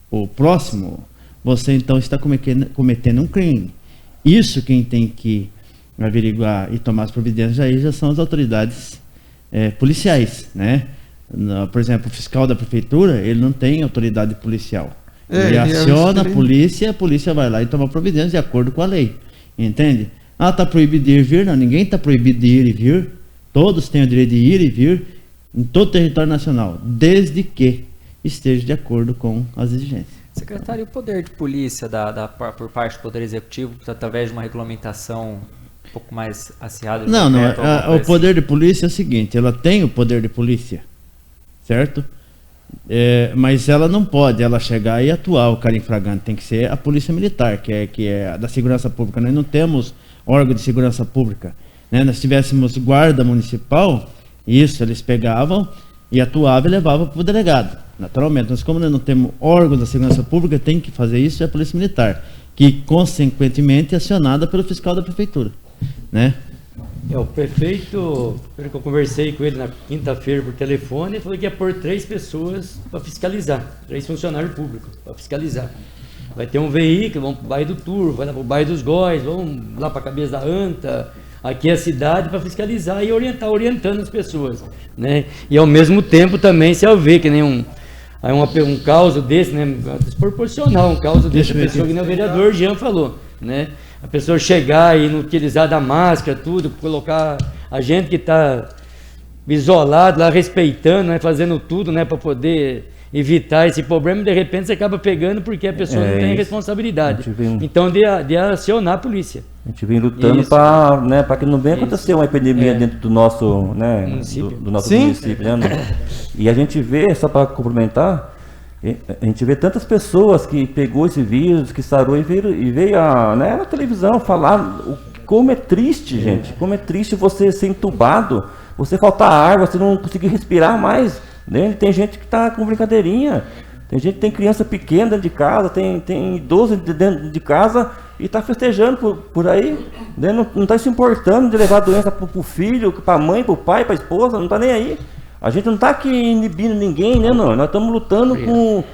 o próximo, você então está cometendo um crime. Isso quem tem que averiguar e tomar as providências aí já são as autoridades policiais, né? Por exemplo, o fiscal da prefeitura, ele não tem autoridade policial. Ele aciona a polícia vai lá e toma providência de acordo com a lei, entende? Está proibido de ir e vir? Não, ninguém está proibido de ir e vir. Todos têm o direito de ir e vir em todo o território nacional, desde que esteja de acordo com as exigências. Secretário, e o poder de polícia por parte do Poder Executivo, através de uma regulamentação um pouco mais acirrada? O poder de polícia é o seguinte, ela tem o poder de polícia, certo? Mas ela não pode chegar e atuar o cara em flagrante, tem que ser a polícia militar, que é da segurança pública. Nós não temos órgão de segurança pública, né? Nós tivéssemos guarda municipal, eles pegavam e atuavam e levavam para o delegado, naturalmente. Mas como nós não temos órgão da segurança pública, tem que fazer isso a polícia militar, que consequentemente é acionada pelo fiscal da prefeitura, né? O prefeito, pelo que eu conversei com ele na quinta-feira por telefone, ele falou que ia pôr 3 pessoas para fiscalizar, 3 funcionários públicos para fiscalizar. Vai ter um veículo, vamos para o bairro do Turvo, vai lá para o bairro dos Góis, vamos lá para a Cabeça da Anta, aqui é a cidade, para fiscalizar e orientando as pessoas, né? E ao mesmo tempo também, se eu ver que nem um caso desse, né, desproporcional, um caso desse, a pessoa que nem o vereador Jean falou, né? A pessoa chegar e não utilizar da máscara, tudo, colocar a gente que está isolado lá, respeitando, né, fazendo tudo, né, para poder evitar esse problema, e de repente você acaba pegando porque a pessoa não tem responsabilidade. Então, de acionar a polícia. A gente vem lutando para que não venha acontecer uma epidemia dentro do nosso, né, município. Do nosso município, né? E a gente vê, só para complementar, a gente vê tantas pessoas que pegou esse vírus, que sarou e veio na televisão falar como é triste, gente. Como é triste você ser entubado, você faltar ar, você não conseguir respirar mais. Né? Tem gente que está com brincadeirinha, tem criança pequena dentro de casa, tem idoso dentro de casa e está festejando por aí, né? Não está se importando de levar a doença para o filho, para a mãe, para o pai, para a esposa, não está nem aí. A gente não está aqui inibindo ninguém, né, não? Nós estamos lutando com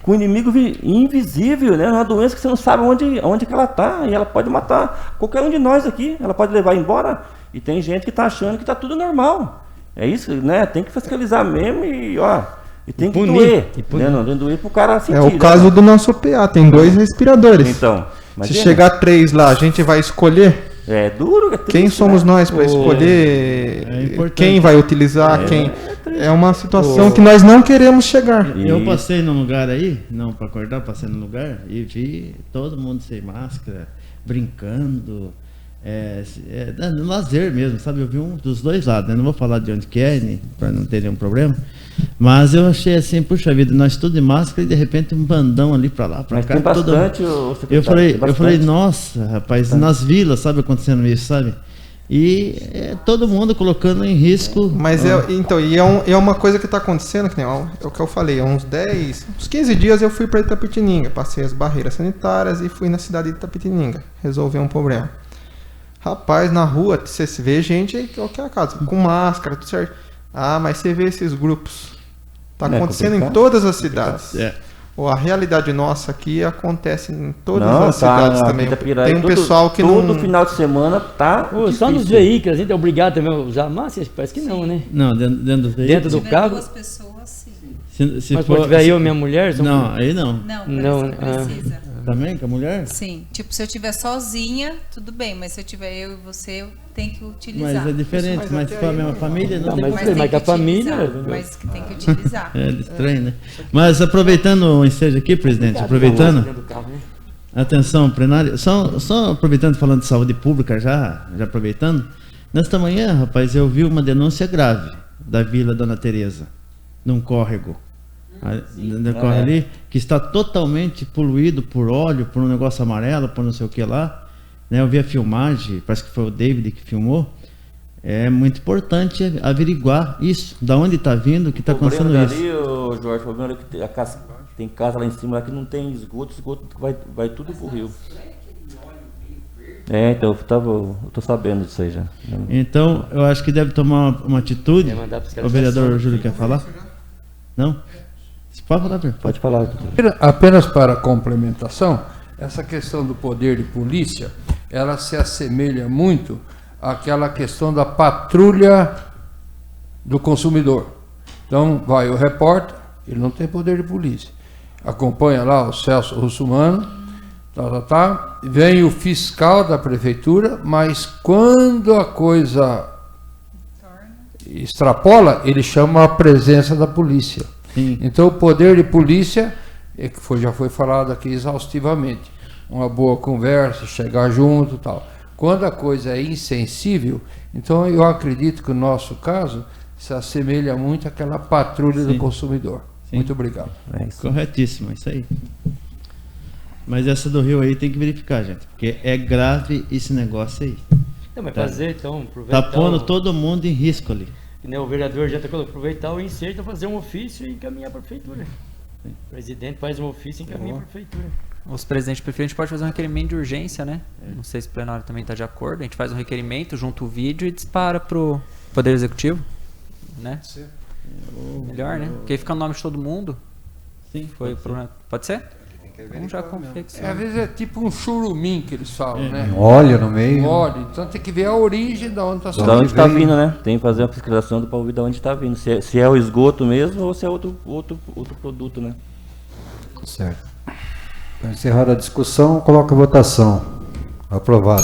um inimigo invisível, né? Uma doença que você não sabe onde que ela está, e ela pode matar qualquer um de nós aqui, ela pode levar embora, e tem gente que está achando que está tudo normal. É isso, né? Tem que fiscalizar mesmo e, ó, e tem que doer, né? Não tem que doer pro cara sentir. É o caso do nosso PA, tem 2 respiradores. Então, se chegar 3 lá, a gente vai escolher? É duro, quem somos nós para escolher quem vai utilizar, é uma situação que nós não queremos chegar. Eu passei num lugar aí, não para acordar, passei num lugar e vi todo mundo sem máscara, brincando, no lazer mesmo, sabe? Eu vi um dos dois lados, né? Não vou falar de onde que é, para não ter nenhum problema, mas eu achei assim, puxa vida, nós tudo de máscara e de repente um bandão ali para lá, para cá. Tem bastante, eu falei, nossa, rapaz, nas vilas, sabe, acontecendo isso, sabe? E todo mundo colocando em risco. Mas então, é uma coisa que está acontecendo, que nem é o que eu falei, há uns 15 dias eu fui para Itapetininga, passei as barreiras sanitárias e fui na cidade de Itapetininga resolver um problema. Rapaz, na rua você vê gente, qualquer casa, com máscara, tudo certo. Ah, mas você vê esses grupos. Está acontecendo em todas as cidades. Ou a realidade nossa aqui acontece em todas as cidades também. Tem um pessoal que todo final de semana tá. Só nos veículos, a gente é obrigado também a usar máscara? Parece que não, né? Não, dentro dos veículos. Dentro do carro? Duas pessoas, sim. Se mas se tiver eu e minha mulher? Não, aí não. Não precisa. Também com a mulher? Sim. Tipo, se eu estiver sozinha, tudo bem. Mas se eu tiver eu e você, eu tenho que utilizar. Mas é diferente. Mas se for a mesma família, não tem problema. Mas a família... Mas que tem que utilizar. É estranho, né? Mas aproveitando o ensejo aqui, presidente, aproveitando... Atenção, plenário. Só aproveitando, falando de saúde pública, já aproveitando. Nesta manhã, rapaz, eu vi uma denúncia grave da Vila Dona Teresa, num córrego. Ali, que está totalmente poluído por óleo, por um negócio amarelo, por não sei o que lá, né? Eu vi a filmagem, parece que foi o David que filmou. É muito importante averiguar isso, da onde está vindo, que está acontecendo isso. Jorge, o problema é que tem casa lá em cima lá que não tem esgoto vai tudo pro rio. Então eu tô sabendo disso aí já. Então eu acho que deve tomar uma atitude. O vereador Júlio quer falar? Não? Pode falar. Apenas para complementação, essa questão do poder de polícia, ela se assemelha muito àquela questão da patrulha do consumidor. Então, vai o repórter, ele não tem poder de polícia. Acompanha lá o Celso Russumano, vem o fiscal da prefeitura, mas quando a coisa extrapola, ele chama a presença da polícia. Sim. Então o poder de polícia, já foi falado aqui exaustivamente, uma boa conversa, chegar junto e tal. Quando a coisa é insensível, então eu acredito que o nosso caso se assemelha muito àquela patrulha do consumidor. Sim. Muito obrigado. Corretíssimo, isso aí. Mas essa do Rio aí tem que verificar, gente, porque é grave esse negócio aí. Não, mas fazer então, aproveitar. Tá pondo todo mundo em risco ali. O vereador já está colocando, aproveitar o ensejo para fazer um ofício e encaminhar para a prefeitura. Sim. O presidente faz um ofício e encaminha para a prefeitura. Os presidentes prefeitos pode fazer um requerimento de urgência, né? Não sei se o plenário também está de acordo. A gente faz um requerimento, junta o vídeo e dispara para o Poder Executivo, né? Sim. Melhor, né? Porque aí fica o nome de todo mundo. Sim. Pode ser? Vamos já confeccionar. Às vezes é tipo um churumim que eles falam, né? Óleo no meio. Óleo. Então tem que ver a origem de onde está saindo. Da onde está vindo, né? Tem que fazer uma fiscalização para ouvir de onde está vindo. Se é o esgoto mesmo ou se é outro produto, né? Certo. Então, encerrada a discussão, coloca a votação. Aprovado.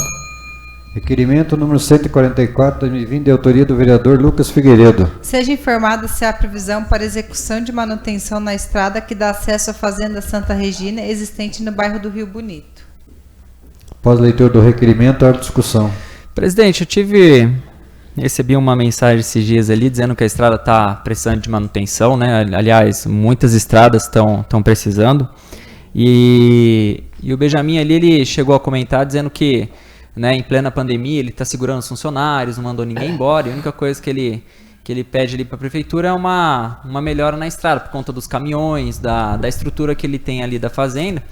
Requerimento número 144, 2020, de autoria do vereador Lucas Figueiredo. Seja informado se há previsão para execução de manutenção na estrada que dá acesso à Fazenda Santa Regina, existente no bairro do Rio Bonito. Após a leitura do requerimento, a discussão. Presidente, recebi uma mensagem esses dias ali dizendo que a estrada está precisando de manutenção, né? Aliás, muitas estradas estão precisando. E o Benjamin ali, ele chegou a comentar dizendo que, né, em plena pandemia, ele está segurando os funcionários, não mandou ninguém embora, e a única coisa que ele pede ali para a prefeitura é uma melhora na estrada, por conta dos caminhões, da estrutura que ele tem ali da fazenda,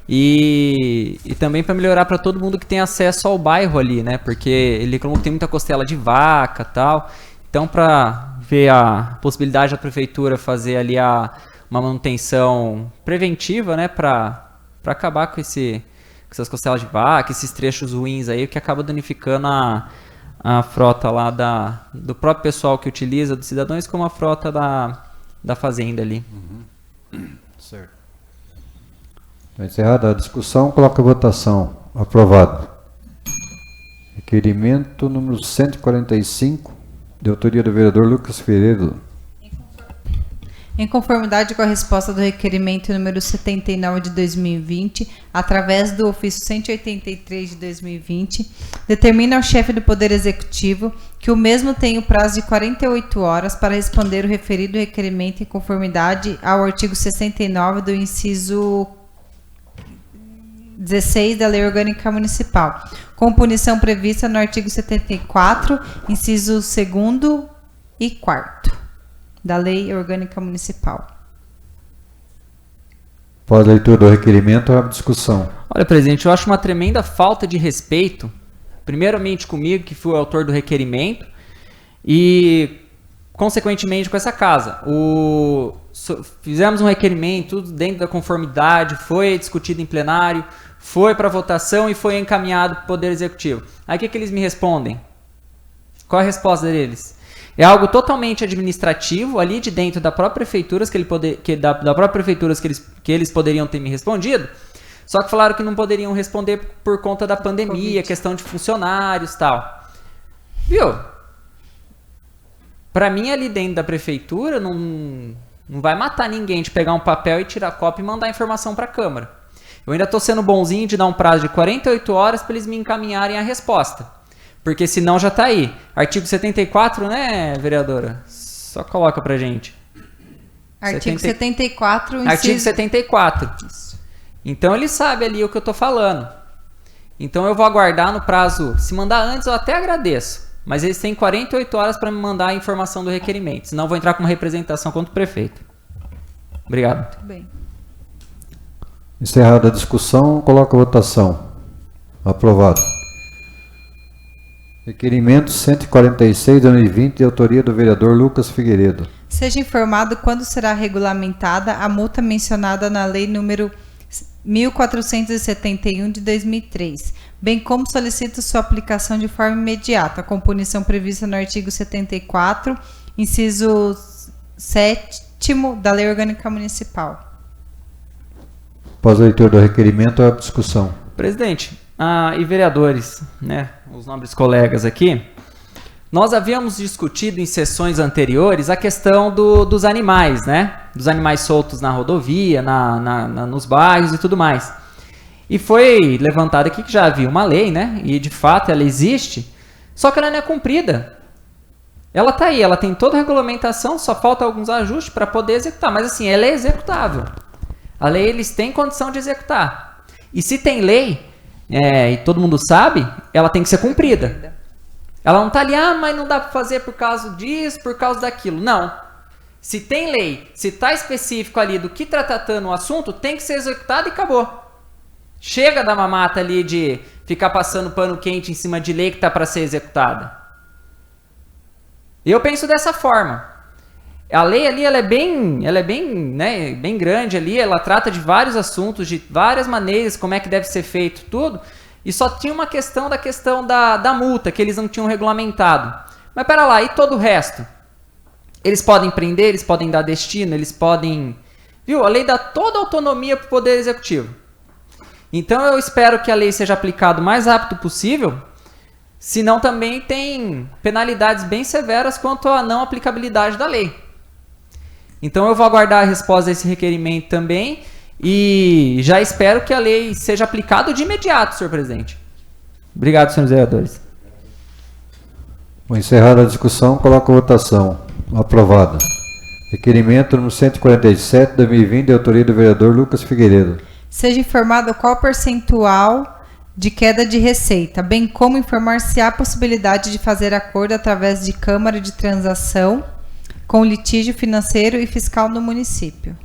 e também para melhorar para todo mundo que tem acesso ao bairro ali, né, porque ele tem muita costela de vaca e tal, Então, para ver a possibilidade da prefeitura fazer ali uma manutenção preventiva, né, para acabar com essas costelas de vaca, esses trechos ruins aí, que acaba danificando a frota lá do próprio pessoal que utiliza, dos cidadãos, como a frota da fazenda ali. Certo. Então, encerrada a discussão, coloca a votação. Aprovado. Requerimento número 145, de autoria do vereador Lucas Figueiredo. Em conformidade com a resposta do requerimento número 79 de 2020, através do ofício 183 de 2020, determina ao chefe do Poder Executivo que o mesmo tenha o prazo de 48 horas para responder o referido requerimento em conformidade ao artigo 69 do inciso 16 da Lei Orgânica Municipal, com punição prevista no artigo 74, inciso 2º e 4º. Da Lei Orgânica Municipal. Após a leitura do requerimento, abre discussão. Olha, presidente, eu acho uma tremenda falta de respeito, primeiramente comigo, que fui o autor do requerimento, e, consequentemente, com essa casa. Fizemos um requerimento, tudo dentro da conformidade, foi discutido em plenário, foi para votação e foi encaminhado para o Poder Executivo. Aí o que eles me respondem? Qual a resposta deles? É algo totalmente administrativo, ali de dentro da própria prefeitura, que eles poderiam ter me respondido, só que falaram que não poderiam responder por conta da pandemia, questão de funcionários e tal. Viu? Para mim, ali dentro da prefeitura, não vai matar ninguém de pegar um papel e tirar cópia e mandar a informação para a Câmara. Eu ainda estou sendo bonzinho de dar um prazo de 48 horas para eles me encaminharem a resposta. Porque senão já está aí. Artigo 74, né, vereadora? Só coloca pra gente. Artigo 74, inciso... Artigo 74. Isso. Então ele sabe ali o que eu estou falando. Então eu vou aguardar no prazo. Se mandar antes, eu até agradeço. Mas eles têm 48 horas para me mandar a informação do requerimento. Senão eu vou entrar com uma representação contra o prefeito. Obrigado. Muito bem. Encerrada a discussão, coloca a votação. Aprovado. Requerimento 146 de 2020, de autoria do vereador Lucas Figueiredo. Seja informado quando será regulamentada a multa mencionada na Lei número 1471 de 2003, bem como solicita sua aplicação de forma imediata, com punição prevista no artigo 74, inciso 7º da Lei Orgânica Municipal. Após a leitura do requerimento, a discussão. Presidente, e vereadores, né, os nobres colegas aqui, nós havíamos discutido em sessões anteriores a questão dos animais, né, dos animais soltos na rodovia, nos bairros e tudo mais. E foi levantado aqui que já havia uma lei, né, e de fato ela existe, só que ela não é cumprida. Ela está aí, ela tem toda a regulamentação, só falta alguns ajustes para poder executar, mas assim, ela é executável. A lei eles têm condição de executar. E se tem lei... e todo mundo sabe, ela tem que ser cumprida. Ela não está ali, mas não dá para fazer por causa disso, por causa daquilo. Não. Se tem lei, se está específico ali do que está tratando o assunto, tem que ser executado e acabou. Chega da mamata ali de ficar passando pano quente em cima de lei que está para ser executada. Eu penso dessa forma. A lei ali ela é bem grande ali, ela trata de vários assuntos, de várias maneiras, como é que deve ser feito tudo, e só tinha uma questão da multa, que eles não tinham regulamentado. Mas pera lá, e todo o resto? Eles podem prender, eles podem dar destino, eles podem... Viu? A lei dá toda a autonomia para o Poder Executivo. Então eu espero que a lei seja aplicada o mais rápido possível, senão também tem penalidades bem severas quanto à não aplicabilidade da lei. Então eu vou aguardar a resposta desse requerimento também e já espero que a lei seja aplicada de imediato, senhor presidente. Obrigado, senhores vereadores. Encerrada a discussão, coloco a votação. Aprovado. Requerimento número 147 de 2020, de autoria do vereador Lucas Figueiredo. Seja informado qual percentual de queda de receita, bem como informar se há possibilidade de fazer acordo através de Câmara de Transação com litígio financeiro e fiscal no município.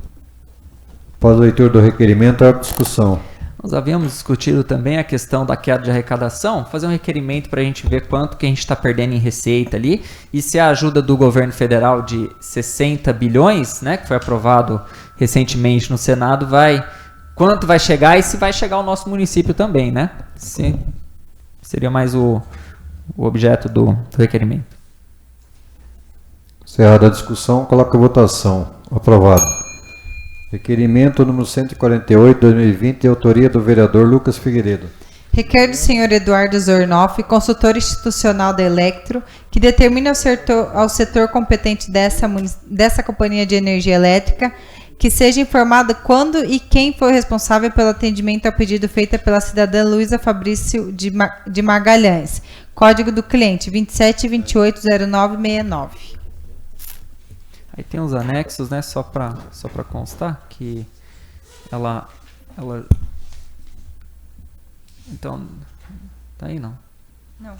Após a leitura do requerimento, a discussão. Nós havíamos discutido também a questão da queda de arrecadação, fazer um requerimento para a gente ver quanto que a gente está perdendo em receita ali, e se a ajuda do governo federal de 60 bilhões, né, que foi aprovado recentemente no Senado, quanto vai chegar e se vai chegar ao nosso município também, né? Seria mais o objeto do requerimento. Encerrada a discussão, coloca a votação. Aprovado. Requerimento número 148, 2020, de autoria do vereador Lucas Figueiredo. Requer do senhor Eduardo Zornoff, consultor institucional da Electro, que determine ao setor competente dessa companhia de energia elétrica que seja informado quando e quem foi responsável pelo atendimento ao pedido feito pela cidadã Luísa Fabrício de Magalhães. Código do cliente 27280969. Aí tem os anexos, né, só para constar que ela então tá aí não. Não.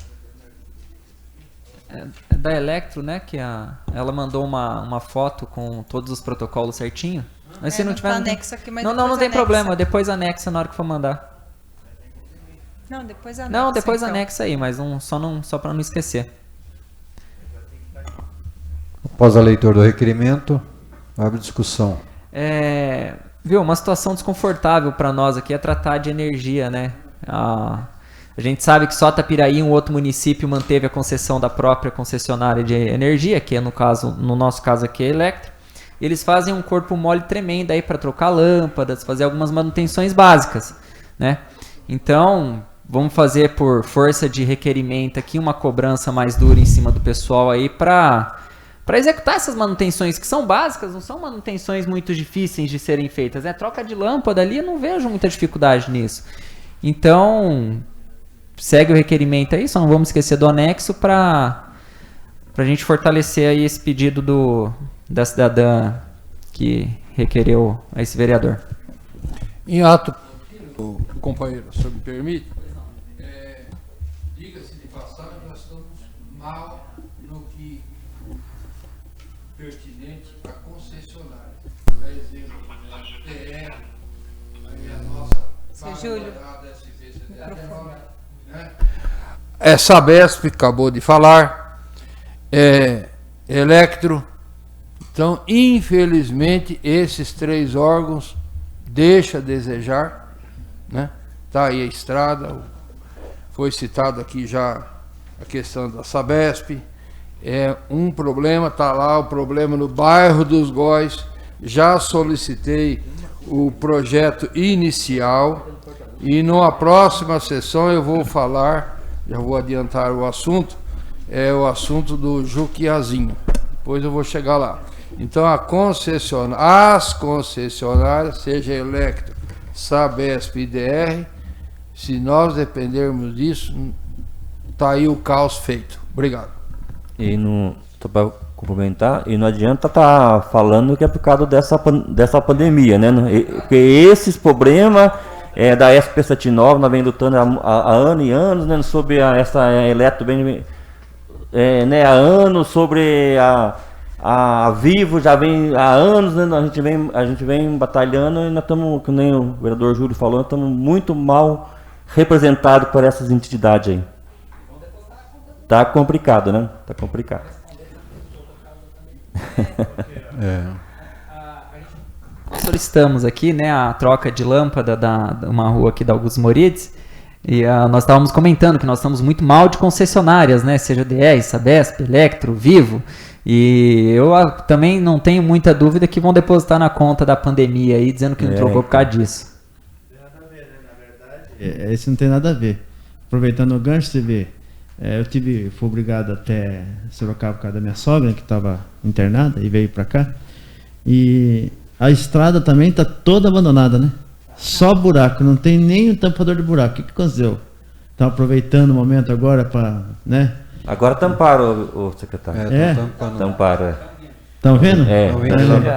É da Electro, né, que ela mandou uma foto com todos os protocolos certinho. Mas se não tiver anexo aqui, mas não tem problema, depois anexa na hora que for mandar. Não, depois anexa. Não, depois então. anexa aí, mas só para não esquecer. Após a leitura do requerimento, abre discussão. Viu, uma situação desconfortável para nós aqui é tratar de energia, né? A gente sabe que só Tapiraí, um outro município, manteve a concessão da própria concessionária de energia, que é no nosso caso aqui é Electro. Eles fazem um corpo mole tremendo aí para trocar lâmpadas, fazer algumas manutenções básicas, né? Então, vamos fazer por força de requerimento aqui uma cobrança mais dura em cima do pessoal aí para executar essas manutenções que são básicas, não são manutenções muito difíceis de serem feitas. Troca de lâmpada ali, eu não vejo muita dificuldade nisso. Então, segue o requerimento aí, só não vamos esquecer do anexo para a gente fortalecer aí esse pedido da cidadã que requereu a esse vereador. Em ato, companheiro, se me permite, diga-se de passagem, nós estamos mal no que pertinente à concessionária. Por exemplo, a TR, aí a nossa... Seu Júlio. Sabesp acabou de falar, Electro. Então, infelizmente, esses três órgãos deixam a desejar, né? Tá aí a estrada, foi citado aqui já a questão da Sabesp, é um problema, tá lá o problema no bairro dos Góis, já solicitei o projeto inicial e numa próxima sessão eu vou falar, já vou adiantar o assunto, é o assunto do Juquiazinho, depois eu vou chegar lá. Então as concessionárias, seja Electro, Sabesp e DR, se nós dependermos disso, tá aí o caos feito. Obrigado. E não, só para complementar, e não adianta estar falando que é por causa dessa pandemia, né? Porque esses problemas da SP79, nós vem lutando há anos e anos, né? Sobre essa Electro, né? Há anos, sobre a Vivo já vem há anos, né? A gente vem batalhando e nós estamos, como nem o vereador Júlio falou, nós estamos muito mal representados por essas entidades aí. Tá complicado, né? Tá complicado. Solicitamos aqui, né, a troca de lâmpada de uma rua aqui da Augusto Morides. E nós estávamos comentando que nós estamos muito mal de concessionárias, né? Seja DR, Sabesp, Electro, Vivo. E eu também não tenho muita dúvida que vão depositar na conta da pandemia aí, dizendo que não trocou por causa disso. Isso não tem nada a ver. Aproveitando o gancho, você vê, fui obrigado até Sorocaba por causa da minha sogra, que estava internada e veio para cá. E a estrada também está toda abandonada, né? Só buraco, não tem nem um tampador de buraco. O que aconteceu? Estão aproveitando o momento agora para, né? Agora tamparam, o secretário. Tamparam, é. Estão vendo?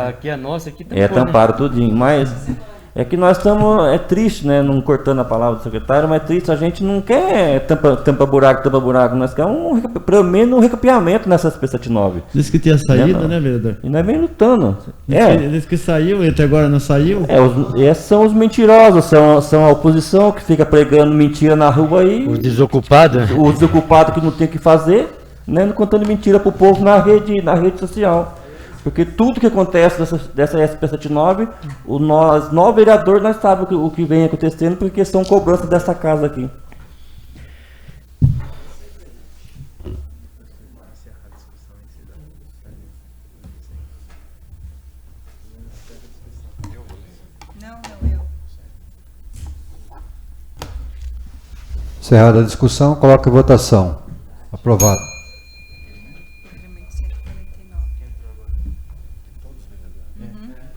Aqui a nossa aqui tamparam tudinho, mas É que nós estamos, é triste, né, não cortando a palavra do secretário, mas é triste, a gente não quer tampa buraco, nós queremos pelo menos um recapeamento nessas P79. Diz que tinha saído, né, vereador? E nós vem lutando. Diz que saiu e até agora não saiu? Esses são os mentirosos, são a oposição que fica pregando mentira na rua aí. Os desocupados? Os desocupados que não tem o que fazer, né, não contando mentira pro povo na rede social. Porque tudo que acontece dessa SP79, nós 9 vereadores, nós sabemos o que vem acontecendo, porque são cobranças dessa casa aqui. Encerrada a discussão, coloque em votação. Aprovado.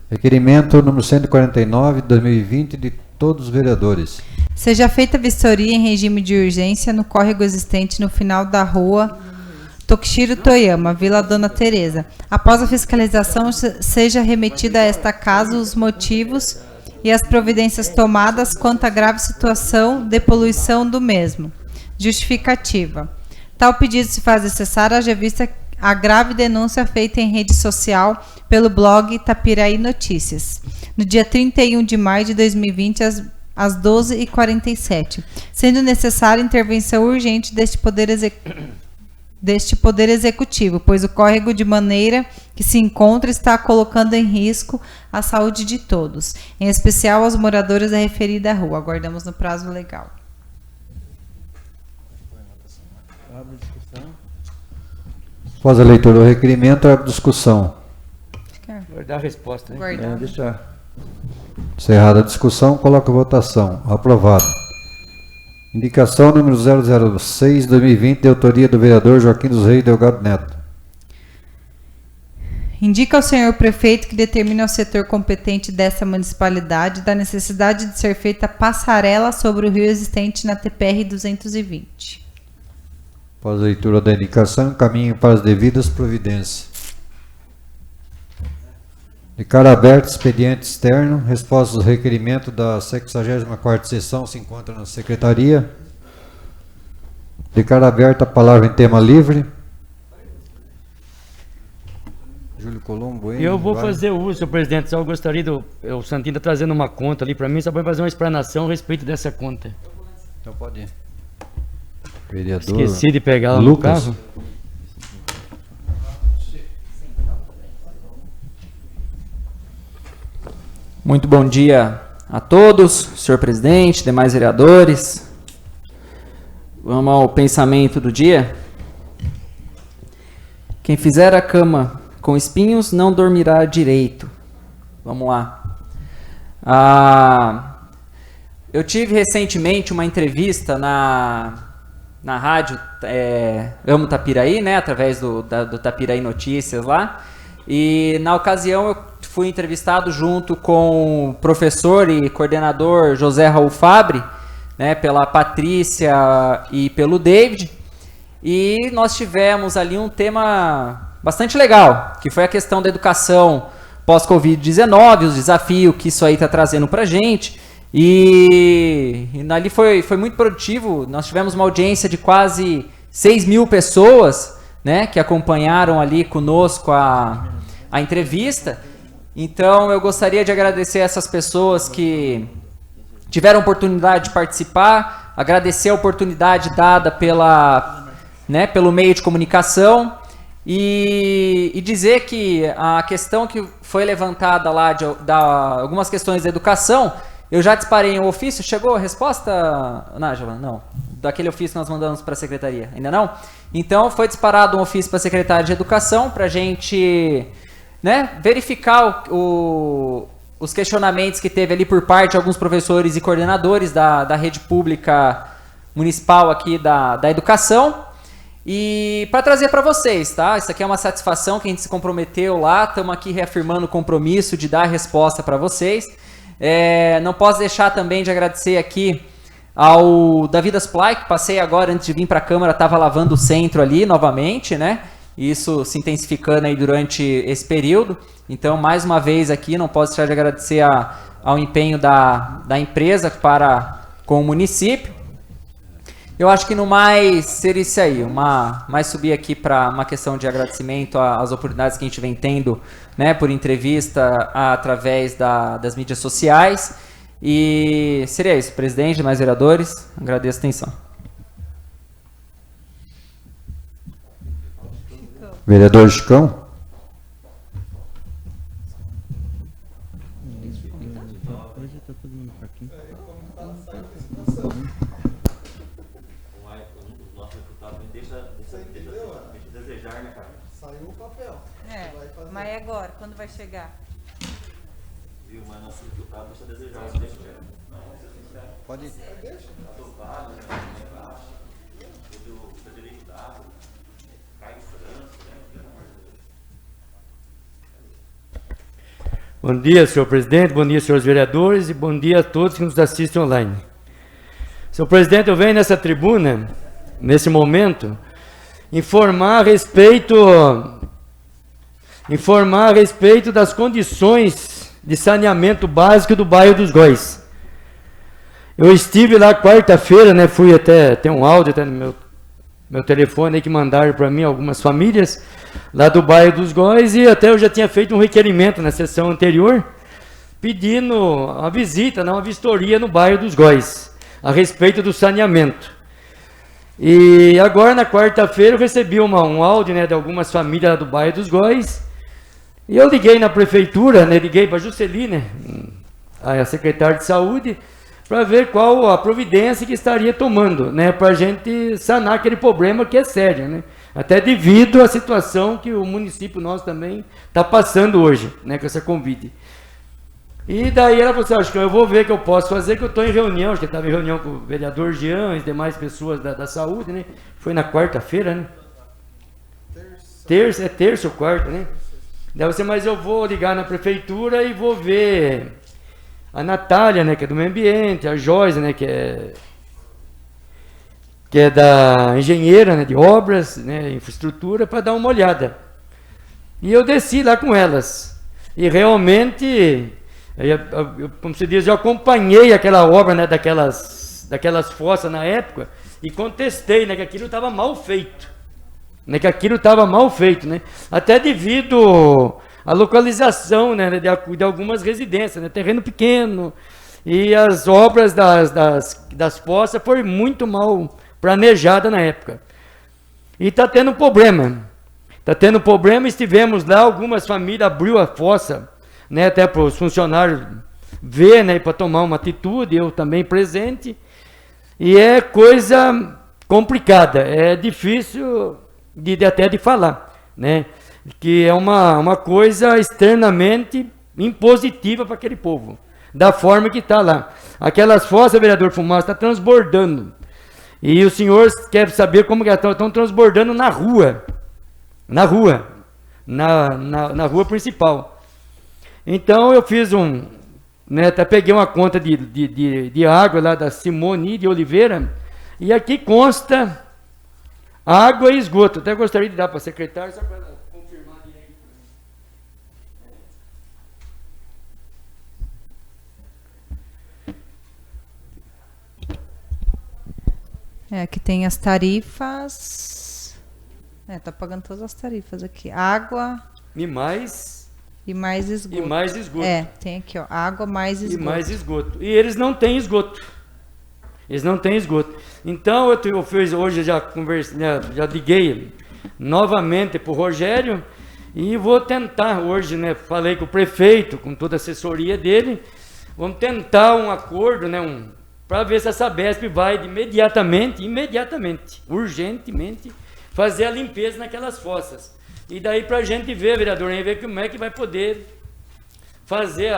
Requerimento número 149, 2020, de todos os vereadores. Seja feita vistoria em regime de urgência no córrego existente no final da rua Tokishiro Toyama, Vila Dona Teresa. Após a fiscalização, seja remetida a esta casa os motivos e as providências tomadas quanto à grave situação de poluição do mesmo. Justificativa. Tal pedido se faz necessário, haja vista a grave denúncia feita em rede social pelo blog Itapiraí Notícias, no dia 31 de maio de 2020, às 12h47, sendo necessária intervenção urgente deste Poder Executivo, pois o córrego de maneira que se encontra está colocando em risco a saúde de todos, em especial aos moradores da referida rua. Aguardamos no prazo legal. Após a leitura do requerimento, abre discussão. Guardar a resposta, né? Deixar. Encerrada a discussão, coloca a votação. Aprovado. Indicação número 006, 2020, de autoria do vereador Joaquim dos Reis Delgado Neto. Indica ao senhor prefeito que determine ao setor competente desta municipalidade da necessidade de ser feita passarela sobre o rio existente na TPR 220. Após a leitura da indicação, encaminhe para as devidas providências. De cara aberta, expediente externo, respostas ao requerimento da 64ª sessão se encontra na secretaria. De cara aberta, a palavra em tema livre. Júlio Colombo, hein? Eu vou fazer o uso, senhor presidente, só eu gostaria o Santinho está trazendo uma conta ali para mim, só para fazer uma explanação a respeito dessa conta. Então pode ir. Vereador Esqueci de pegar ela Lucas. no carro. Muito bom dia a todos, senhor presidente, demais vereadores. Vamos ao pensamento do dia. Quem fizer a cama com espinhos não dormirá direito. Vamos lá. Eu tive recentemente uma entrevista na rádio Amo Tapiraí, né, através do Tapiraí Notícias lá. E na ocasião eu fui entrevistado junto com o professor e coordenador José Raul Fabre, né, pela Patrícia e pelo David. E nós tivemos ali um tema bastante legal, que foi a questão da educação pós-Covid-19, os desafios que isso aí está trazendo para a gente. E ali foi muito produtivo. Nós tivemos uma audiência de quase 6.000 pessoas, né, que acompanharam ali conosco a entrevista. Então eu gostaria de agradecer essas pessoas que tiveram oportunidade de participar, agradecer a oportunidade dada pelo meio de comunicação e dizer que a questão que foi levantada lá, algumas questões da educação, eu já disparei um ofício. Chegou a resposta, Nájila? Não. Daquele ofício que nós mandamos para a secretaria. Ainda não? Então foi disparado um ofício para a secretária de Educação para a gente, né, verificar os questionamentos que teve ali por parte de alguns professores e coordenadores da rede pública municipal aqui da educação. E para trazer para vocês, tá? Isso aqui é uma satisfação que a gente se comprometeu lá. Estamos aqui reafirmando o compromisso de dar a resposta para vocês. Não posso deixar também de agradecer aqui ao Davi das Play, que passei agora antes de vir para a Câmara, estava lavando o centro ali novamente, né? Isso se intensificando aí durante esse período. Então, mais uma vez aqui, não posso deixar de agradecer ao empenho da empresa com o município. Eu acho que no mais seria isso aí, mais subir aqui para uma questão de agradecimento às oportunidades que a gente vem tendo, né, por entrevista através das mídias sociais. E seria isso, presidente, mais vereadores, agradeço a atenção. Vereador Chicão. Mas é agora, quando vai chegar? Viu, mas nosso deputado deixa a desejar. Pode ir. Bom dia, senhor presidente, bom dia, senhores vereadores, e bom dia a todos que nos assistem online. Senhor presidente, eu venho nessa tribuna, nesse momento, informar a respeito das condições de saneamento básico do bairro dos Góis. Eu estive lá quarta-feira, né, fui até, tem um áudio até no meu telefone aí que mandaram para mim algumas famílias lá do bairro dos Góis, e até eu já tinha feito um requerimento na sessão anterior, pedindo uma visita, uma vistoria no bairro dos Góis, a respeito do saneamento. E agora na quarta-feira eu recebi um áudio, né, de algumas famílias lá do bairro dos Góis, e eu liguei na prefeitura, né, liguei para a Jusceli, né, a secretária de saúde, para ver qual a providência que estaria tomando, né, para a gente sanar aquele problema que é sério, né, até devido à situação que o município nosso também está passando hoje, né, com essa Covid. E daí ela falou assim, acho que eu vou ver o que eu posso fazer, que eu estou em reunião, acho que estava em reunião com o vereador Jean e as demais pessoas da saúde, né, foi na quarta-feira, né, terça ou quarta, né. Daí você, mas eu vou ligar na prefeitura e vou ver a Natália, né, que é do meio ambiente, a Joyce, né, que é da engenheira, né, de obras, né, infraestrutura, para dar uma olhada. E eu desci lá com elas. E realmente, como se diz, eu acompanhei aquela obra, né, daquelas fossas na época e contestei, né, que aquilo estava mal feito. Né, até devido à localização, né, de algumas residências, né, terreno pequeno, e as obras das fossas foram muito mal planejadas na época. E está tendo problema. Estivemos lá, algumas famílias abriu a fossa, né, até para os funcionários ver, né, para tomar uma atitude, eu também presente, e é coisa complicada, é difícil até de falar, né? Que é uma coisa externamente impositiva para aquele povo, da forma que está lá. Aquelas fossas, vereador Fumaça, está transbordando. E o senhor quer saber como que estão transbordando na rua principal. Então eu fiz né, até peguei uma conta de água lá da Simone de Oliveira, e aqui consta água e esgoto. Até gostaria de dar para a secretária, só para ela confirmar direito. Aqui tem as tarifas. Tá pagando todas as tarifas aqui. Água. E mais esgoto. Tem aqui, ó. Água mais esgoto. E mais esgoto. E eles não têm esgoto. Então, eu fiz hoje, já conversei, já liguei novamente para o Rogério, e vou tentar hoje, né, falei com o prefeito, com toda a assessoria dele, vamos tentar um acordo, né, para ver se a Sabesp vai imediatamente, urgentemente, fazer a limpeza naquelas fossas. E daí para a gente ver, vereador, ver como é que vai poder fazer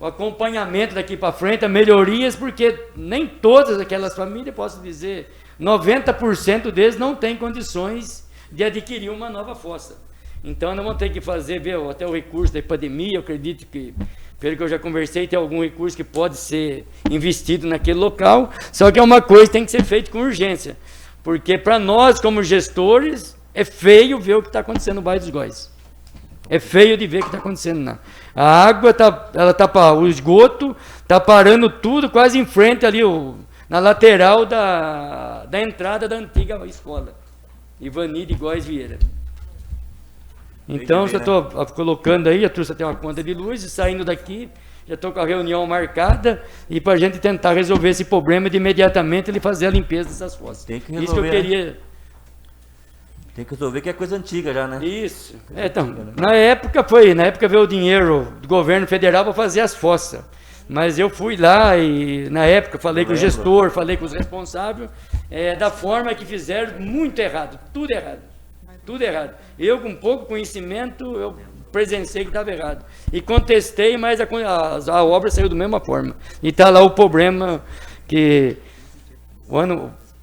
o acompanhamento daqui para frente, as melhorias, porque nem todas aquelas famílias, posso dizer, 90% deles não têm condições de adquirir uma nova fossa. Então nós vamos ter que fazer, ver até o recurso da epidemia, eu acredito que, pelo que eu já conversei, tem algum recurso que pode ser investido naquele local, só que é uma coisa que tem que ser feita com urgência, porque para nós, como gestores, é feio ver o que está acontecendo no bairro dos Góis. É feio de ver o que está acontecendo lá. A água, o esgoto está parando tudo quase em frente ali, na lateral da entrada da antiga escola. Ivani de Góes Vieira. Então, já estou colocando aí, já trouxe até uma conta de luz, e saindo daqui, já estou com a reunião marcada, e para a gente tentar resolver esse problema de imediatamente ele fazer a limpeza dessas fossas. Tem que resolver. Isso que eu queria... Tem que resolver, que é coisa antiga já, né? Isso. Então, na época veio o dinheiro do governo federal para fazer as fossas. Mas eu fui lá e, na época, falei com o gestor, falei com os responsáveis, da forma que fizeram, muito errado, tudo errado. Tudo errado. Eu, com pouco conhecimento, eu presenciei que estava errado. E contestei, mas a obra saiu da mesma forma. E está lá o problema que,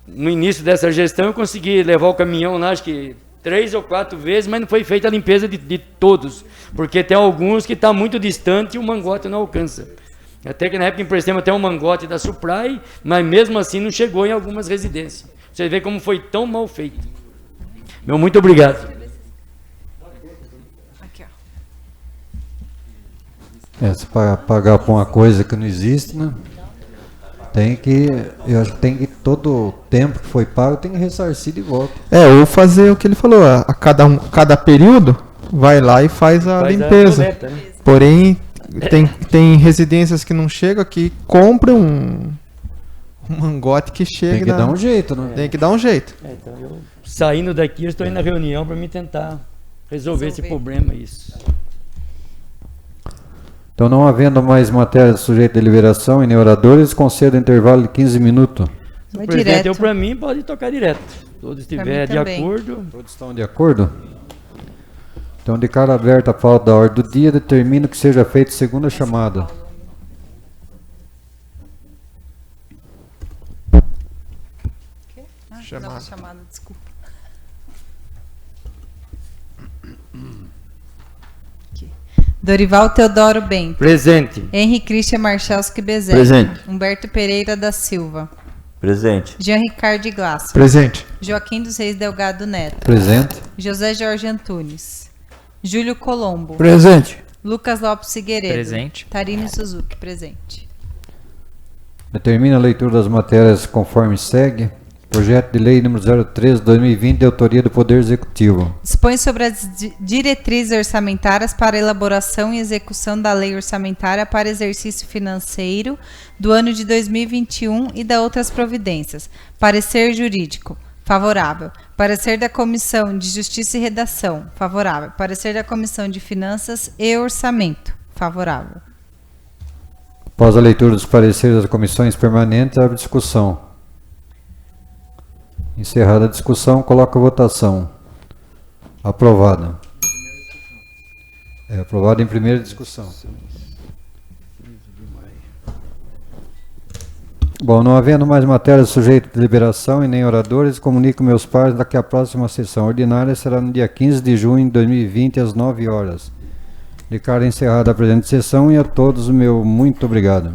no início dessa gestão, eu consegui levar o caminhão lá, acho que 3 ou 4 vezes, mas não foi feita a limpeza de todos. Porque tem alguns que estão muito distantes e o mangote não alcança. Até que na época emprestamos até um mangote da Supply, mas mesmo assim não chegou em algumas residências. Você vê como foi tão mal feito. Meu muito obrigado. Se pagar por uma coisa que não existe, né? Eu acho que tem que, todo o tempo que foi pago, tem que ressarcir de volta. Ou fazer o que ele falou, a cada período, vai lá e faz a limpeza. Coleta, né? Porém, tem residências que não chegam, que compram um mangote que chega. Tem que dar um jeito, né? Tem que dar um jeito. Então, eu, saindo daqui, eu estou indo na reunião para me tentar resolver esse problema. Isso. Então, não havendo mais matéria sujeita à deliberação e nem oradores, concedo intervalo de 15 minutos. Se o presidente deu para mim, pode tocar direto. Todos estiverem de acordo. Todos estão de acordo? Então, de cara aberta a pauta da ordem do dia, determino que seja feita segunda chamada. Chamada, desculpa. Dorival Teodoro Bento. Presente. Henri Christian Marchalski Bezerra. Presente. Humberto Pereira da Silva. Presente. Jean Ricardo Glasser. Presente. Joaquim dos Reis Delgado Neto. Presente. José Jorge Antunes. Júlio Colombo. Presente. Lucas Lopes Figueiredo. Presente. Tarine Suzuki. Presente. Determina a leitura das matérias conforme segue. Projeto de Lei número 03/2020, de autoria do Poder Executivo. Dispõe sobre as diretrizes orçamentárias para elaboração e execução da Lei Orçamentária para exercício financeiro do ano de 2021 e da outras providências. Parecer jurídico. Favorável. Parecer da Comissão de Justiça e Redação. Favorável. Parecer da Comissão de Finanças e Orçamento. Favorável. Após a leitura dos pareceres das comissões permanentes, abre discussão. Encerrada a discussão, coloca a votação. Aprovada. Aprovado em primeira discussão. Bom, não havendo mais matéria sujeita à deliberação e nem oradores, comunico meus pares que a próxima sessão ordinária será no dia 15 de junho de 2020, às 9 horas. Declaro encerrada a presente sessão e a todos o meu muito obrigado.